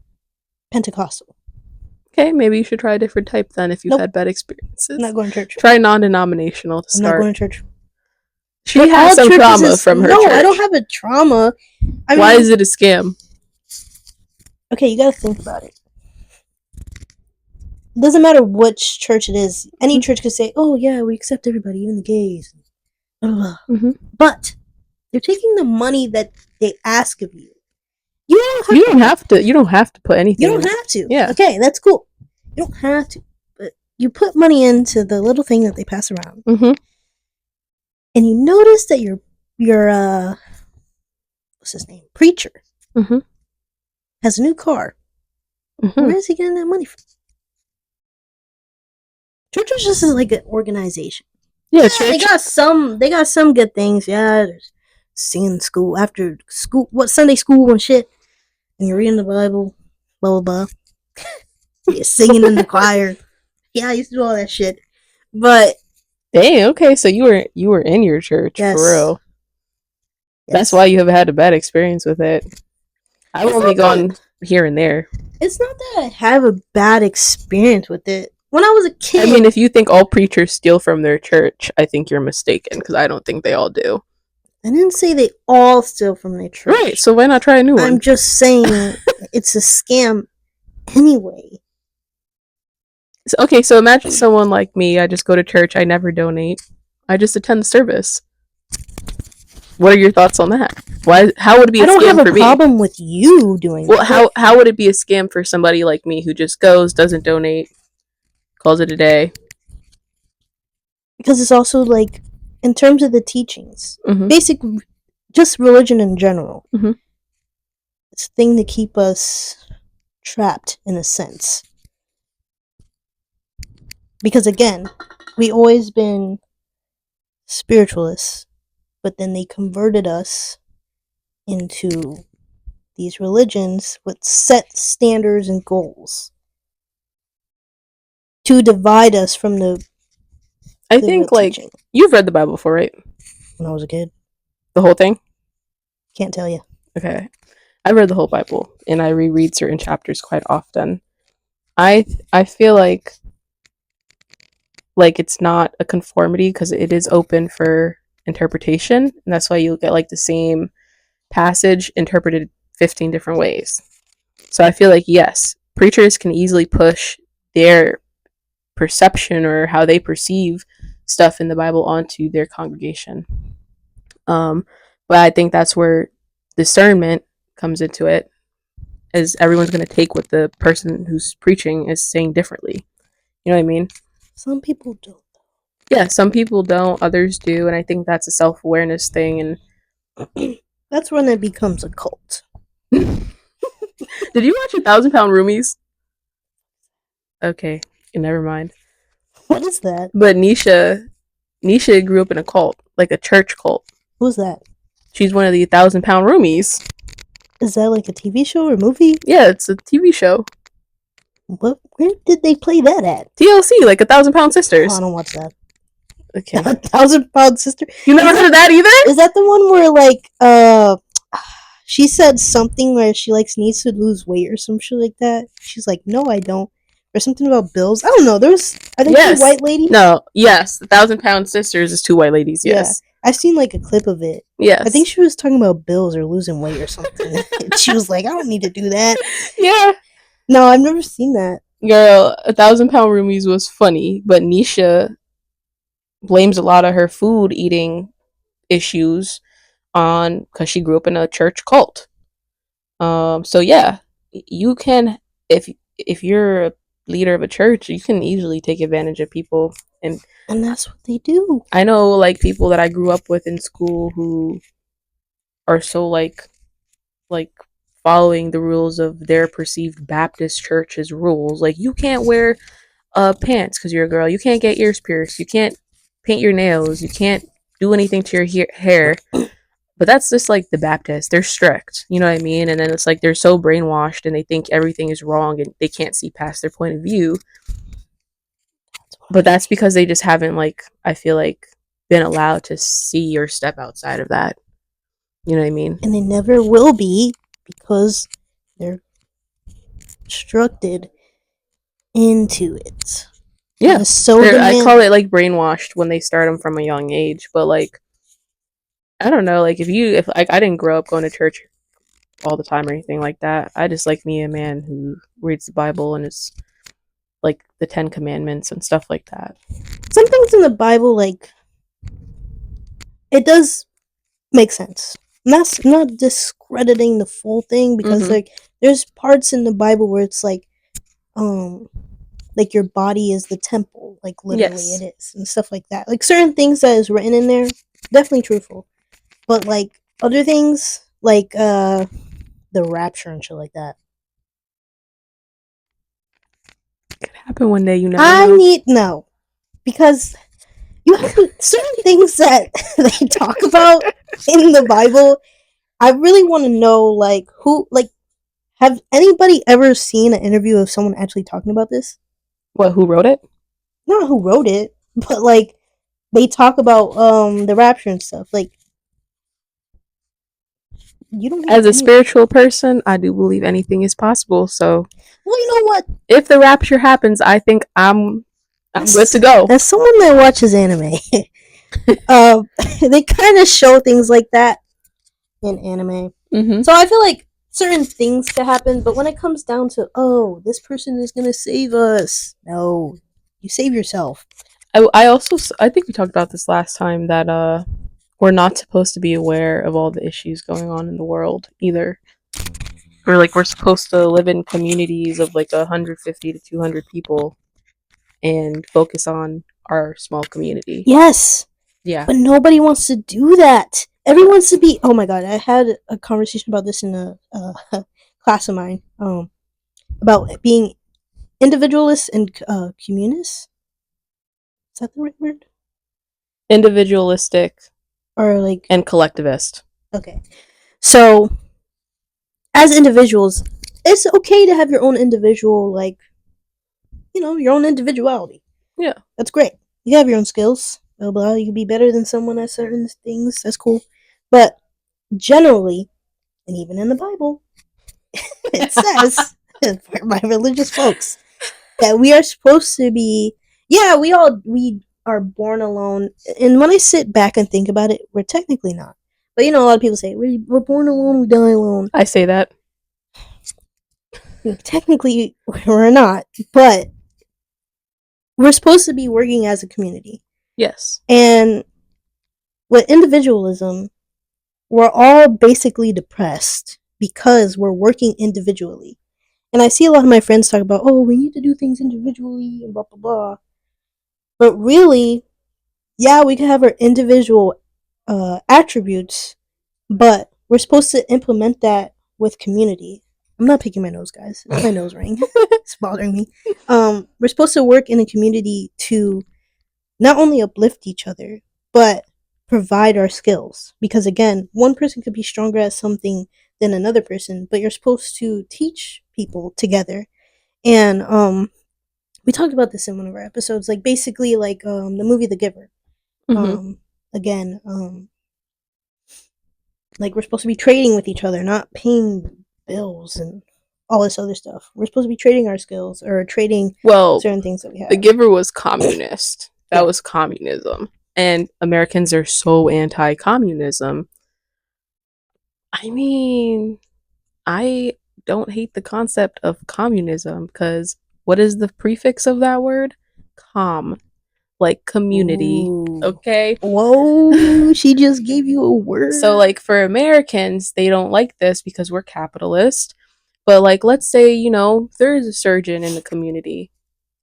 Pentecostal. Okay, maybe you should try a different type then if you've Nope. had bad experiences. I'm not going to church. Try non-denominational to I'm not start. going to church. She But has all some churches trauma is- from her No, church. I don't have a trauma. I Why mean, is it a scam? okay, you gotta think about it. It doesn't matter which church it is. Any church could say, "Oh yeah, we accept everybody, even the gays." Blah, blah, blah. Mm-hmm. But they're taking the money that they ask of you. You don't have to. You don't have to put anything. You don't have to. Yeah. Okay, that's cool. You don't have to, but you put money into the little thing that they pass around, Mm-hmm. and you notice that your what's his name, preacher, Mm-hmm. has a new car. Mm-hmm. Where is he getting that money from? Church was just like an organization. Yeah, They got some good things. Yeah, there's singing school after school, what Sunday school and shit, and you're reading the Bible, blah blah blah. You're singing in the choir. Yeah, I used to do all that shit. But dang, okay, so you were in your church yes, for real. yes. That's why you have had a bad experience with it. I've only gone here and there. It's not that I have a bad experience with it. When I was a kid, I mean, if you think all preachers steal from their church, I think you're mistaken because I don't think they all do. I didn't say they all steal from their church. Right, so why not try a new one? I'm just saying it's a scam anyway. Okay, so imagine someone like me. I just go to church. I never donate. I just attend the service. What are your thoughts on that? Why? How would it be a scam for me? I don't have a problem with you doing that. Well, how would it be a scam for somebody like me who just goes, doesn't donate, calls it a day? Because it's also like, in terms of the teachings, basic, just religion in general. It's a thing to keep us trapped in a sense. Because again, we always been spiritualists, but then they converted us into these religions with set standards and goals to divide us from the I think like teaching. You've read the Bible before, right? When I was a kid. The whole thing? Can't tell you. Okay. I read the whole Bible and I reread certain chapters quite often. I feel like it's not a conformity because it is open for interpretation, and that's why you'll get like the same passage interpreted 15 different ways. So I feel like yes, preachers can easily push their perception or how they perceive stuff in the Bible onto their congregation. But I think that's where discernment comes into it, as everyone's going to take what the person who's preaching is saying differently. You know what I mean? Some people don't. Yeah, some people don't, others do, and I think that's a self-awareness thing. And That's when it becomes a cult. did you watch 1,000 Pound Roomies? Okay, never mind. What is that? But Nisha grew up in a cult, like a church cult. Who's that? She's one of the 1,000 Pound Roomies. Is that like a TV show or movie? Yeah, it's a TV show. What? Where did they play that at? TLC, like 1,000 Pound Oh, Sisters. I don't watch that. Okay. 1,000 Pound Sister. You never heard of that either? Is that the one where like she said something where she like needs to lose weight or some shit like that? She's like, no, I don't. Or something about bills. I don't know. There's I think Yes. two white ladies. No, yes. 1,000 Pound Sisters is two white ladies, yes. Yeah. I've seen like a clip of it. Yes. I think she was talking about bills or losing weight or something. And she was like, I don't need to do that. Yeah. No, I've never seen that. Girl, 1,000 Pound Roomies was funny, but Nisha blames a lot of her food eating issues on because she grew up in a church cult. So yeah, you can if you're a leader of a church, you can easily take advantage of people, and that's what they do. I know like people that I grew up with in school who are so like following the rules of their perceived Baptist church's rules. Like you can't wear pants because you're a girl. You can't get ears pierced. You can't paint your nails. You can't do anything to your hair. But that's just like the Baptists. They're strict. You know what I mean? And then it's like they're so brainwashed and they think everything is wrong and they can't see past their point of view. But that's because they just haven't, like, I feel like, been allowed to see or step outside of that. You know what I mean? And they never will be because they're instructed into it. Yeah. So I call it like brainwashed when they start them from a young age. But like, I don't know. Like if like I didn't grow up going to church all the time or anything like that. I just like me a man who reads the Bible and is like the 10 Commandments and stuff like that. Some things in the Bible, like, it does make sense. And that's not discrediting the full thing because like there's parts in the Bible where it's like your body is the temple, like literally it is, and stuff like that. Like certain things that is written in there, definitely truthful. But like other things, like the rapture and shit like that. It could happen one day, you never know. No. Because you have certain things that they talk about in the Bible. I really want to know, like, who, like, have anybody ever seen an interview of someone actually talking about this? What, who wrote it? Not who wrote it, but like they talk about the rapture and stuff. Like, you don't. As a spiritual person, I do believe anything is possible. So, well, you know what? If the rapture happens, I think I'm good to go. As someone that watches anime, they kind of show things like that in anime. So I feel like certain things could happen, but when it comes down to, oh, this person is gonna save us, no, you save yourself. I think we talked about this last time that we're not supposed to be aware of all the issues going on in the world either. Or like we're supposed to live in communities of like 150 to 200 people and focus on our small community. Yes. Yeah. But nobody wants to do that. Everyone wants to be. Oh my god! I had a conversation about this in a class of mine. About being individualist and communist. Is that the right word? Individualistic or like and collectivist. Okay. So as individuals, it's okay to have your own individual, like, your own individuality. Yeah. That's great. You have your own skills. Blah blah. You can be better than someone at certain things. That's cool. But generally, and even in the Bible, it says for my religious folks that we are supposed to be. Yeah, we are born alone. And when I sit back and think about it, we're technically not. But a lot of people say we're born alone, we die alone. I say that. Technically, we're not, but we're supposed to be working as a community. Yes. And with individualism, we're all basically depressed because we're working individually. And I see a lot of my friends talk about, oh, we need to do things individually and blah, blah, blah. But really, yeah, we can have our individual attributes, but we're supposed to implement that with community. I'm not picking my nose, guys. It's my nose ring. It's bothering me. We're supposed to work in a community to not only uplift each other, but provide our skills. Because again, one person could be stronger at something than another person, but you're supposed to teach people together. And we talked about this in one of our episodes, like basically like the movie The Giver. Mm-hmm. Um again, like we're supposed to be trading with each other, not paying bills and all this other stuff. We're supposed to be trading our skills or trading Well, certain things that we the have. giver was communist. That Yeah. was communism. And Americans are so anti communism. I mean, I don't hate the concept of communism because what is the prefix of that word? Com, like community. Ooh. Okay. Whoa, she just gave you a word. So, like, for Americans, they don't like this because we're capitalist. But, like, let's say, there is a surgeon in the community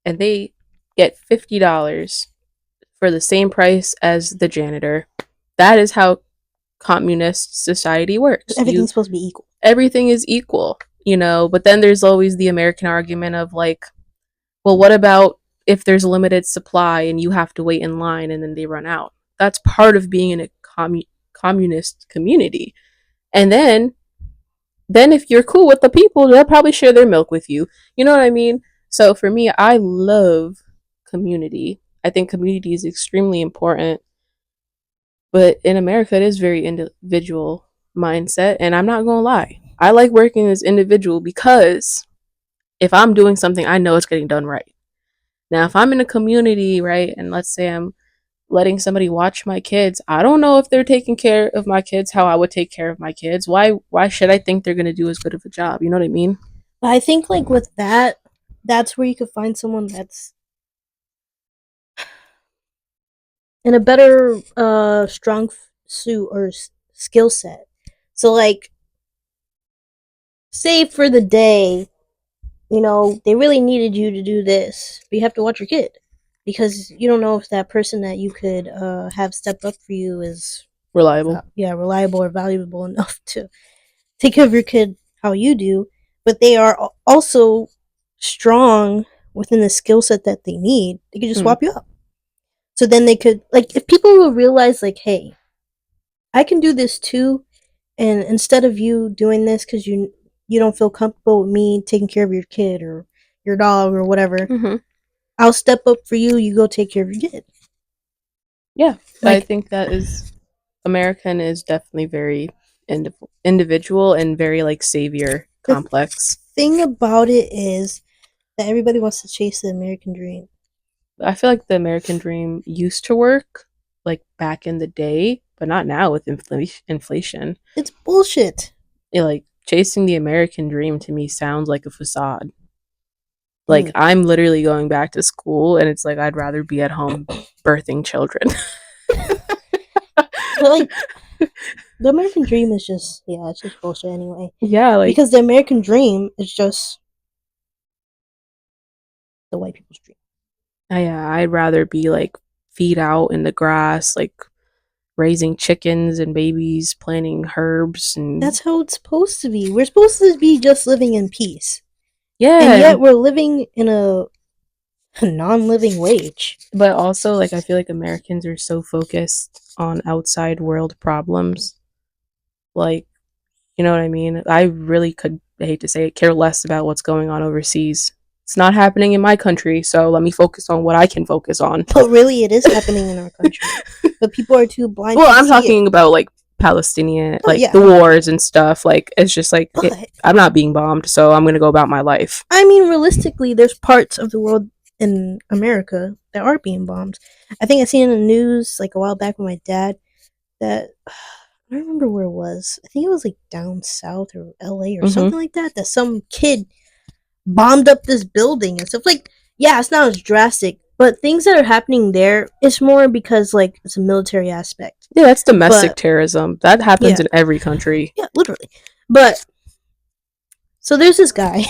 and they get $50 for the same price as the janitor. That is how communist society works. Everything's supposed to be equal. Everything is equal, but then there's always the American argument of like, well, what about if there's a limited supply and you have to wait in line and then they run out? That's part of being in a communist community. And then if you're cool with the people, they'll probably share their milk with you. You know what I mean? So for me, I love community. I think community is extremely important. But in America, it is very individual mindset. And I'm not going to lie. I like working as individual because if I'm doing something, I know it's getting done right. Now, if I'm in a community, right, and let's say I'm letting somebody watch my kids, I don't know if they're taking care of my kids how I would take care of my kids. Why should I think they're going to do as good of a job? You know what I mean? But I think like with that, that's where you could find someone that's in a better strong suit or skill set. So like say for the day, they really needed you to do this, but you have to watch your kid because you don't know if that person that you could have step up for you is Reliable. reliable or valuable enough to take care of your kid how you do, but they are also strong within the skill set that they need. They could just swap you up. So then they could, like, if people will realize, like, hey, I can do this too, and instead of you doing this because you don't feel comfortable with me taking care of your kid or your dog or whatever, Mm-hmm. I'll step up for you. You go take care of your kid. Yeah, I Like think that is American is definitely very individual and very like savior the complex. thing about it is that everybody wants to chase the American dream. I feel like the American dream used to work like back in the day, but not now with inflation. It's bullshit. Like chasing the American dream to me sounds like a facade. Like Mm. I'm literally going back to school and it's like I'd rather be at home birthing children. But like the American dream is just it's just bullshit anyway. Yeah, like Because the American dream is just the white people's dream. yeah, I'd rather be like feet out in the grass, like raising chickens and babies, planting herbs and That's how it's supposed to be. We're supposed to be just living in peace. yeah, And yet we're living in a non-living wage. but also like I feel like Americans are so focused on outside world problems. Like, you know what I mean? I really could, I hate to say it, care less about what's going on overseas. It's not happening in my country, so let me focus on what I can focus on. But really, it is happening in our country. But people are too blind Well, to I'm see talking it. about like Palestinian, Oh, like yeah. the wars and stuff. Like, it's just like, But I'm not being bombed, so I'm going to go about my life. I mean, realistically, there's parts of the world in America that are being bombed. I think I seen in the news like a while back with my dad that I don't remember where it was. I think it was like down south or LA or something like that. That some kid bombed up this building and stuff. Like, yeah, it's not as drastic, but things that are happening there, it's more because like it's a military aspect. Yeah, that's domestic But terrorism. That happens yeah, in every country. yeah, literally. But so there's this guy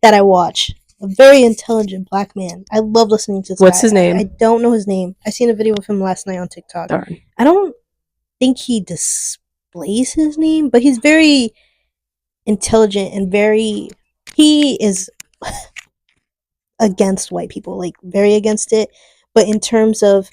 that I watch. a very intelligent black man. I love listening to this What's guy. his name? I don't know his name. I seen a video of him last night on TikTok. Darn. I don't think he displays his name, but he's very intelligent and very. He is against white people, like very against it. But in terms of,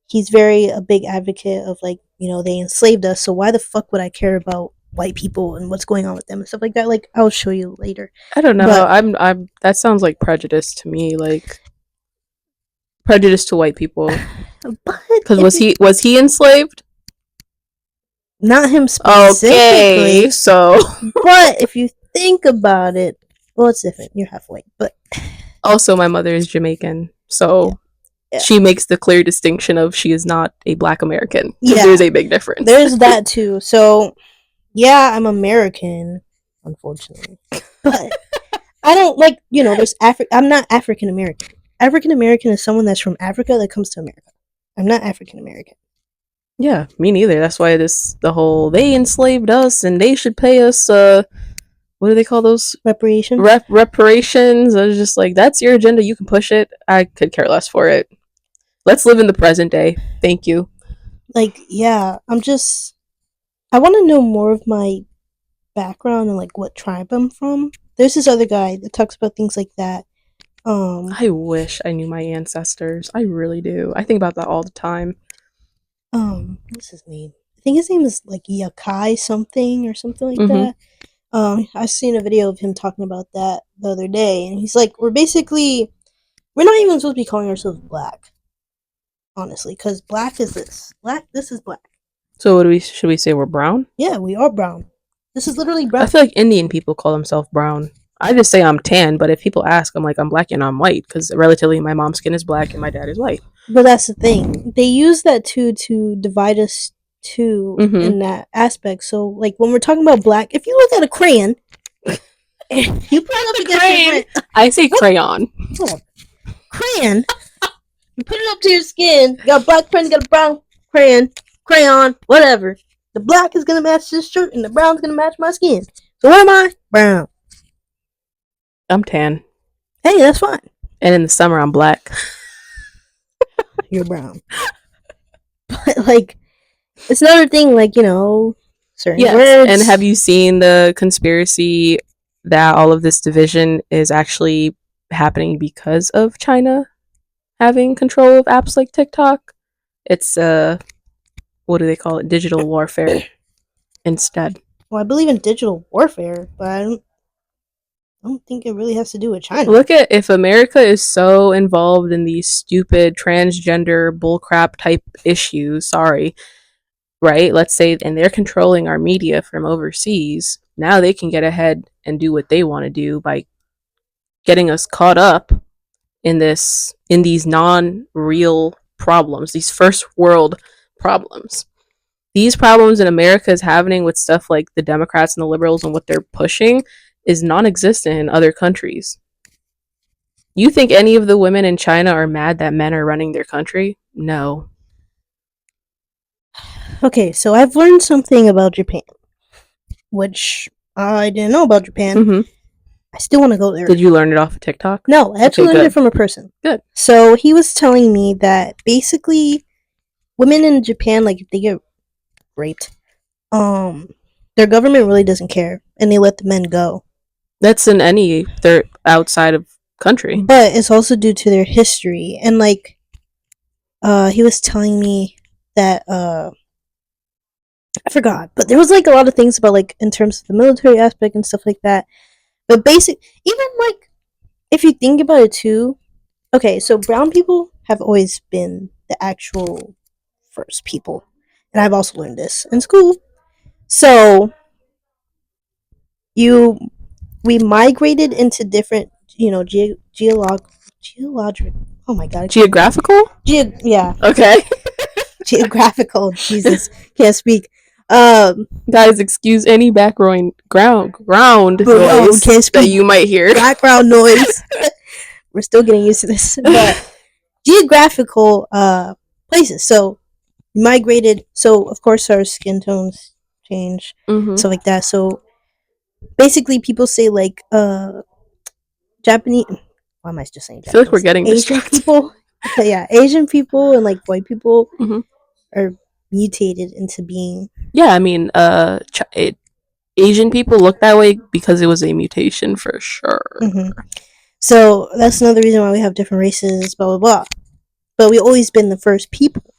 he's very a big advocate of like, they enslaved us, so why the fuck would I care about white people and what's going on with them and stuff like that. Like, I'll show you later. I don't know. But I'm. That sounds like prejudice to me. Like prejudice to white people. Because was he enslaved? Not him specifically. Okay, so but if you think about it, well, it's different. You're half white, but also my mother is Jamaican, so yeah. She makes the clear distinction of she is not a black American. Yeah, there's a big difference. There's that too. So yeah, I'm American, unfortunately, but I don't like, there's I'm not African American. African American is someone that's from Africa that comes to America. I'm not African American. Yeah, me neither. That's why the whole they enslaved us and they should pay us what do they call those? Reparations. Reparations. I was just like, that's your agenda. You can push it. I could care less for it. Let's live in the present day. Thank you. Like, yeah, I want to know more of my background and like what tribe I'm from. There's this other guy that talks about things like that. I wish I knew my ancestors. I really do. I think about that all the time. What's his name? I think his name is like Yakai something or something like that. I've seen a video of him talking about that the other day, and he's like, we're not even supposed to be calling ourselves black, honestly, because black is this. This is black. So should we say we're brown? Yeah, we are brown. This is literally brown. I feel like Indian people call themselves brown. I just say I'm tan, but if people ask, I'm like, I'm black and I'm white, because relatively my mom's skin is black and my dad is white. But that's the thing. They use that too to divide us too in that aspect. So, like, when we're talking about black, if you look at a crayon, you put it up against your I say crayon. Crayon. You put it up to your skin. You got a black crayon, you got a brown crayon, whatever. The black is gonna match this shirt, and the brown's gonna match my skin. So what am I? Brown. I'm tan. Hey, that's fine. And in the summer, I'm black. You're brown. But like, it's another thing. Like, certain words. And have you seen the conspiracy that all of this division is actually happening because of China having control of apps like TikTok? It's what do they call it? Digital warfare instead. Well, I believe in digital warfare, but I don't think it really has to do with China. Look at, if America is so involved in these stupid transgender bullcrap type issues, right? Let's say, and they're controlling our media from overseas. Now they can get ahead and do what they want to do by getting us caught up in these non-real problems, these first world problems. These problems in America is happening with stuff like the Democrats and the liberals, and what they're pushing is non-existent in other countries. You think any of the women in China are mad that men are running their country? No. Okay, so I've learned something about Japan, which I didn't know about Japan. I still want to go there. Did you learn it off of TikTok? No, I actually learned it from a person. Good. So he was telling me that basically women in Japan, like, if they get raped, their government really doesn't care, and they let the men go. That's in they're outside of country. But it's also due to their history. And like, he was telling me that, I forgot, but there was like a lot of things about, like, in terms of the military aspect and stuff like that. But even like, if you think about it too, okay, so brown people have always been the actual first people. And I've also learned this in school. So, we migrated into different, geological. Oh my god. Geographical? Yeah. Okay. Geographical. Jesus, can't speak. Guys, excuse any background noise that you might hear. Background noise. We're still getting used to this, but geographical places. So migrated. So of course our skin tones change, stuff like that. So basically, people say like Japanese. why am I just saying I feel like we're Japanese? getting Asian distracted. people. Yeah, Asian people and like white people Mm-hmm. are mutated into being. Yeah, I mean, Asian people look that way because it was a mutation for sure. Mm-hmm. So that's another reason why we have different races, blah blah blah. But we always been the first people.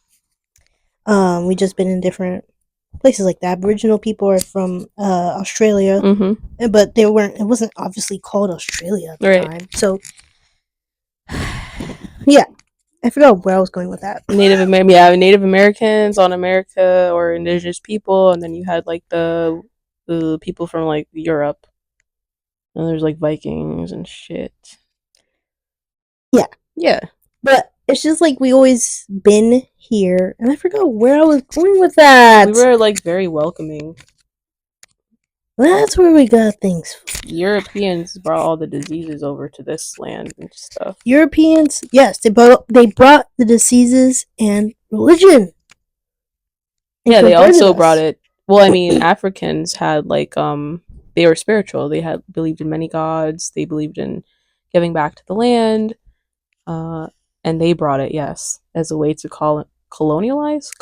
We just been in different places like the Aboriginal people are from Australia, Mm-hmm. but they weren't. It wasn't obviously called Australia at the Right. time. So yeah, I forgot where I was going with that. Native Americans on America or indigenous people, and then you had like the people from like Europe, and there's like Vikings and shit. Yeah, Yeah, but it's just like we always been here, and I forgot where I was going with that. we were like very welcoming. That's where we got things. Europeans brought all the diseases over to this land and stuff. Europeans, yes, they brought the diseases and religion. And Yeah, they converted also us. brought it. Well, I mean, Africans had like they were spiritual. They had believed in many gods. They believed in giving back to the land. Uh, and they brought it, yes, as a way to colonize,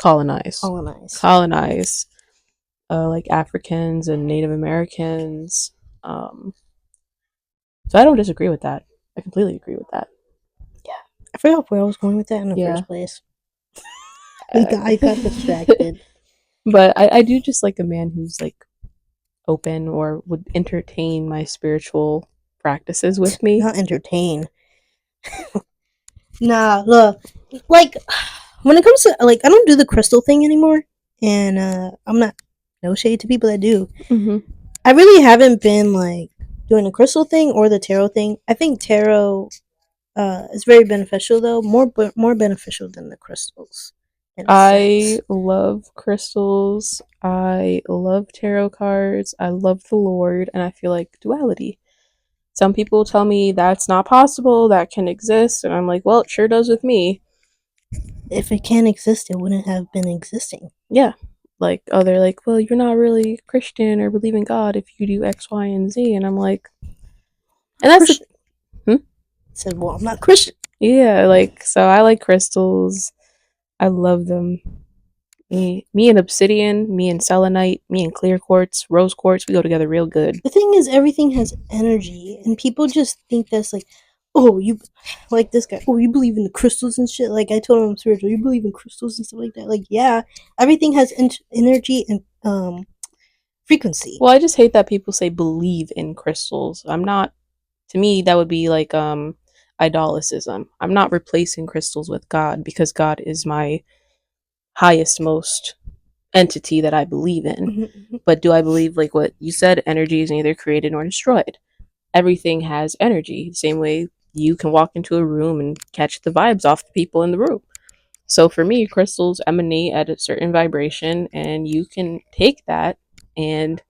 like Africans and Native Americans. Um, so I don't disagree with that. I completely agree with that. Yeah, I forgot where I was going with that in the first place. I got distracted. But I do just like a man who's like open or would entertain my spiritual practices with me. Not entertain. Nah, look, like when it comes to like, I don't do the crystal thing anymore, and I'm not no shade to people that do. Mm-hmm. I really haven't been like doing the crystal thing or the tarot thing. I think tarot is very beneficial though, more beneficial than the crystals. In a I sense. love crystals. I love tarot cards. I love the Lord, and I feel like duality. Some people tell me that's not possible, that can exist, and I'm like, well, it sure does with me. If it can't exist, it wouldn't have been existing. Yeah. Like, oh, they're like, well, you're not really Christian or believe in God if you do X, Y, and Z. And I'm like, and that's Christian. Said, well, I'm not Christian. yeah, like, so I like crystals. I love them. Me and obsidian, me and selenite, me and clear quartz, rose quartz, we go together real good. The thing is, everything has energy, and people just think that's like, oh, you like this guy. Oh, you believe in the crystals and shit. Like I told him I'm spiritual. You believe in crystals and stuff like that. Like yeah, everything has energy and frequency. Well, I just hate that people say believe in crystals. I'm not, to me, that would be like idolicism. I'm not replacing crystals with God because God is my highest, most entity that I believe in. Mm-hmm. But do I believe, like what you said, energy is neither created nor destroyed? Everything has energy. The same way you can walk into a room and catch the vibes off the people in the room. So for me, crystals emanate at a certain vibration, and you can take that and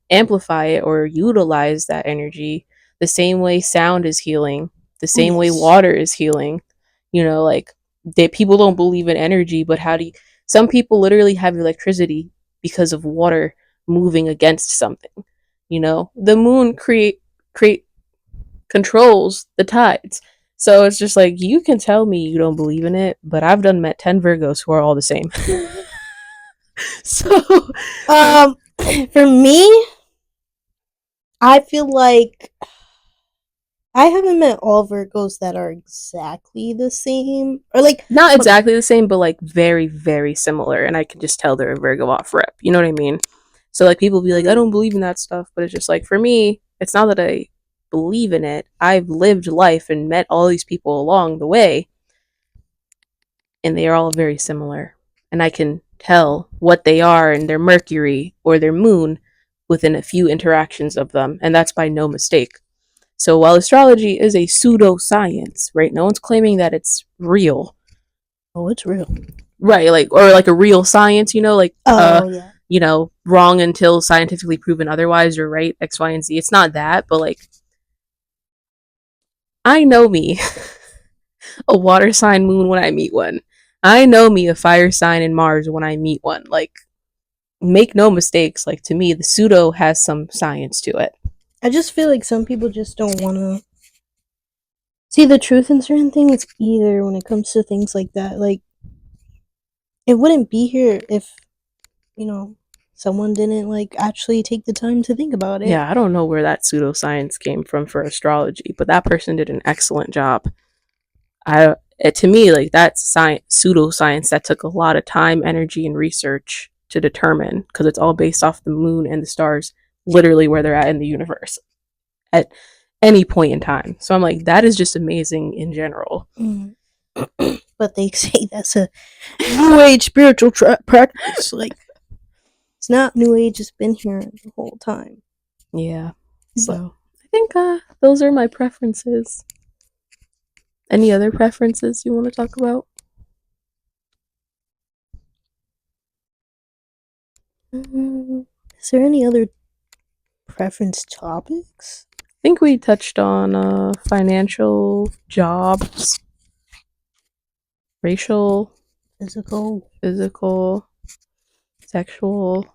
amplify it or utilize that energy the same way sound is healing, the same way water is healing. You know, like people don't believe in energy, but how do you, some people literally have electricity because of water moving against something. You know, the moon create controls the tides. So it's just like you can tell me you don't believe in it, but I've done met 10 Virgos who are all the same. So for me, I feel like I haven't met all Virgos that are exactly the same, or like not exactly the same, but like very, very similar. And I can just tell they're a Virgo off rep. You know what I mean? So like people be like, I don't believe in that stuff, but it's just like for me, it's not that I believe in it. I've lived life and met all these people along the way, and they are all very similar. And I can tell what they are and their Mercury or their moon within a few interactions of them, and that's by no mistake. So while astrology is a pseudoscience, right? No one's claiming that it's real. Oh, it's real. Right, like or like a real science, you know, like yeah. You know, wrong until scientifically proven otherwise, or right, X, Y, and Z. It's not that, but like I know me, a water sign moon when I meet one. I know me, a fire sign in Mars when I meet one. Like, make no mistakes. Like to me, the pseudo has some science to it. I just feel like some people just don't want to See, the truth in certain things, either when it comes to things like that, like, it wouldn't be here if, you know, someone didn't, like, actually take the time to think about it. Yeah, I don't know where that pseudoscience came from for astrology, but that person did an excellent job. To me, like, that's science, pseudoscience that took a lot of time, energy, and research to determine, because it's all based off the moon and the stars, literally where they're at in the universe at any point in time. So I'm like, that is just amazing in general. Mm. But they say that's a new age spiritual practice. Like, it's not new age; it's been here the whole time. Yeah. So I think those are my preferences. Any other preferences you want to talk about? Is there any other preference topics? I think we touched on financial, jobs, racial, physical, sexual.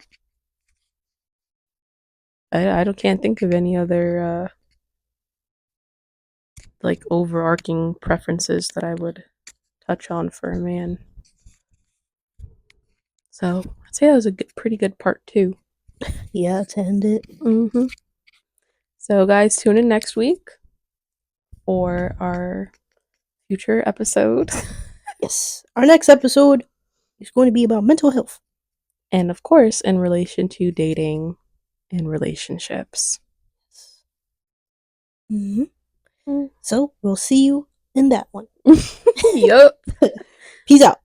Can't think of any other like overarching preferences that I would touch on for a man. So I'd say that was a pretty good part 2. Yeah, to end it. Mm-hmm. So guys, tune in next week for our future episode. Yes, our next episode is going to be about mental health. And of course, in relation to dating and relationships. Mm-hmm. So we'll see you in that one. Yup. Peace out.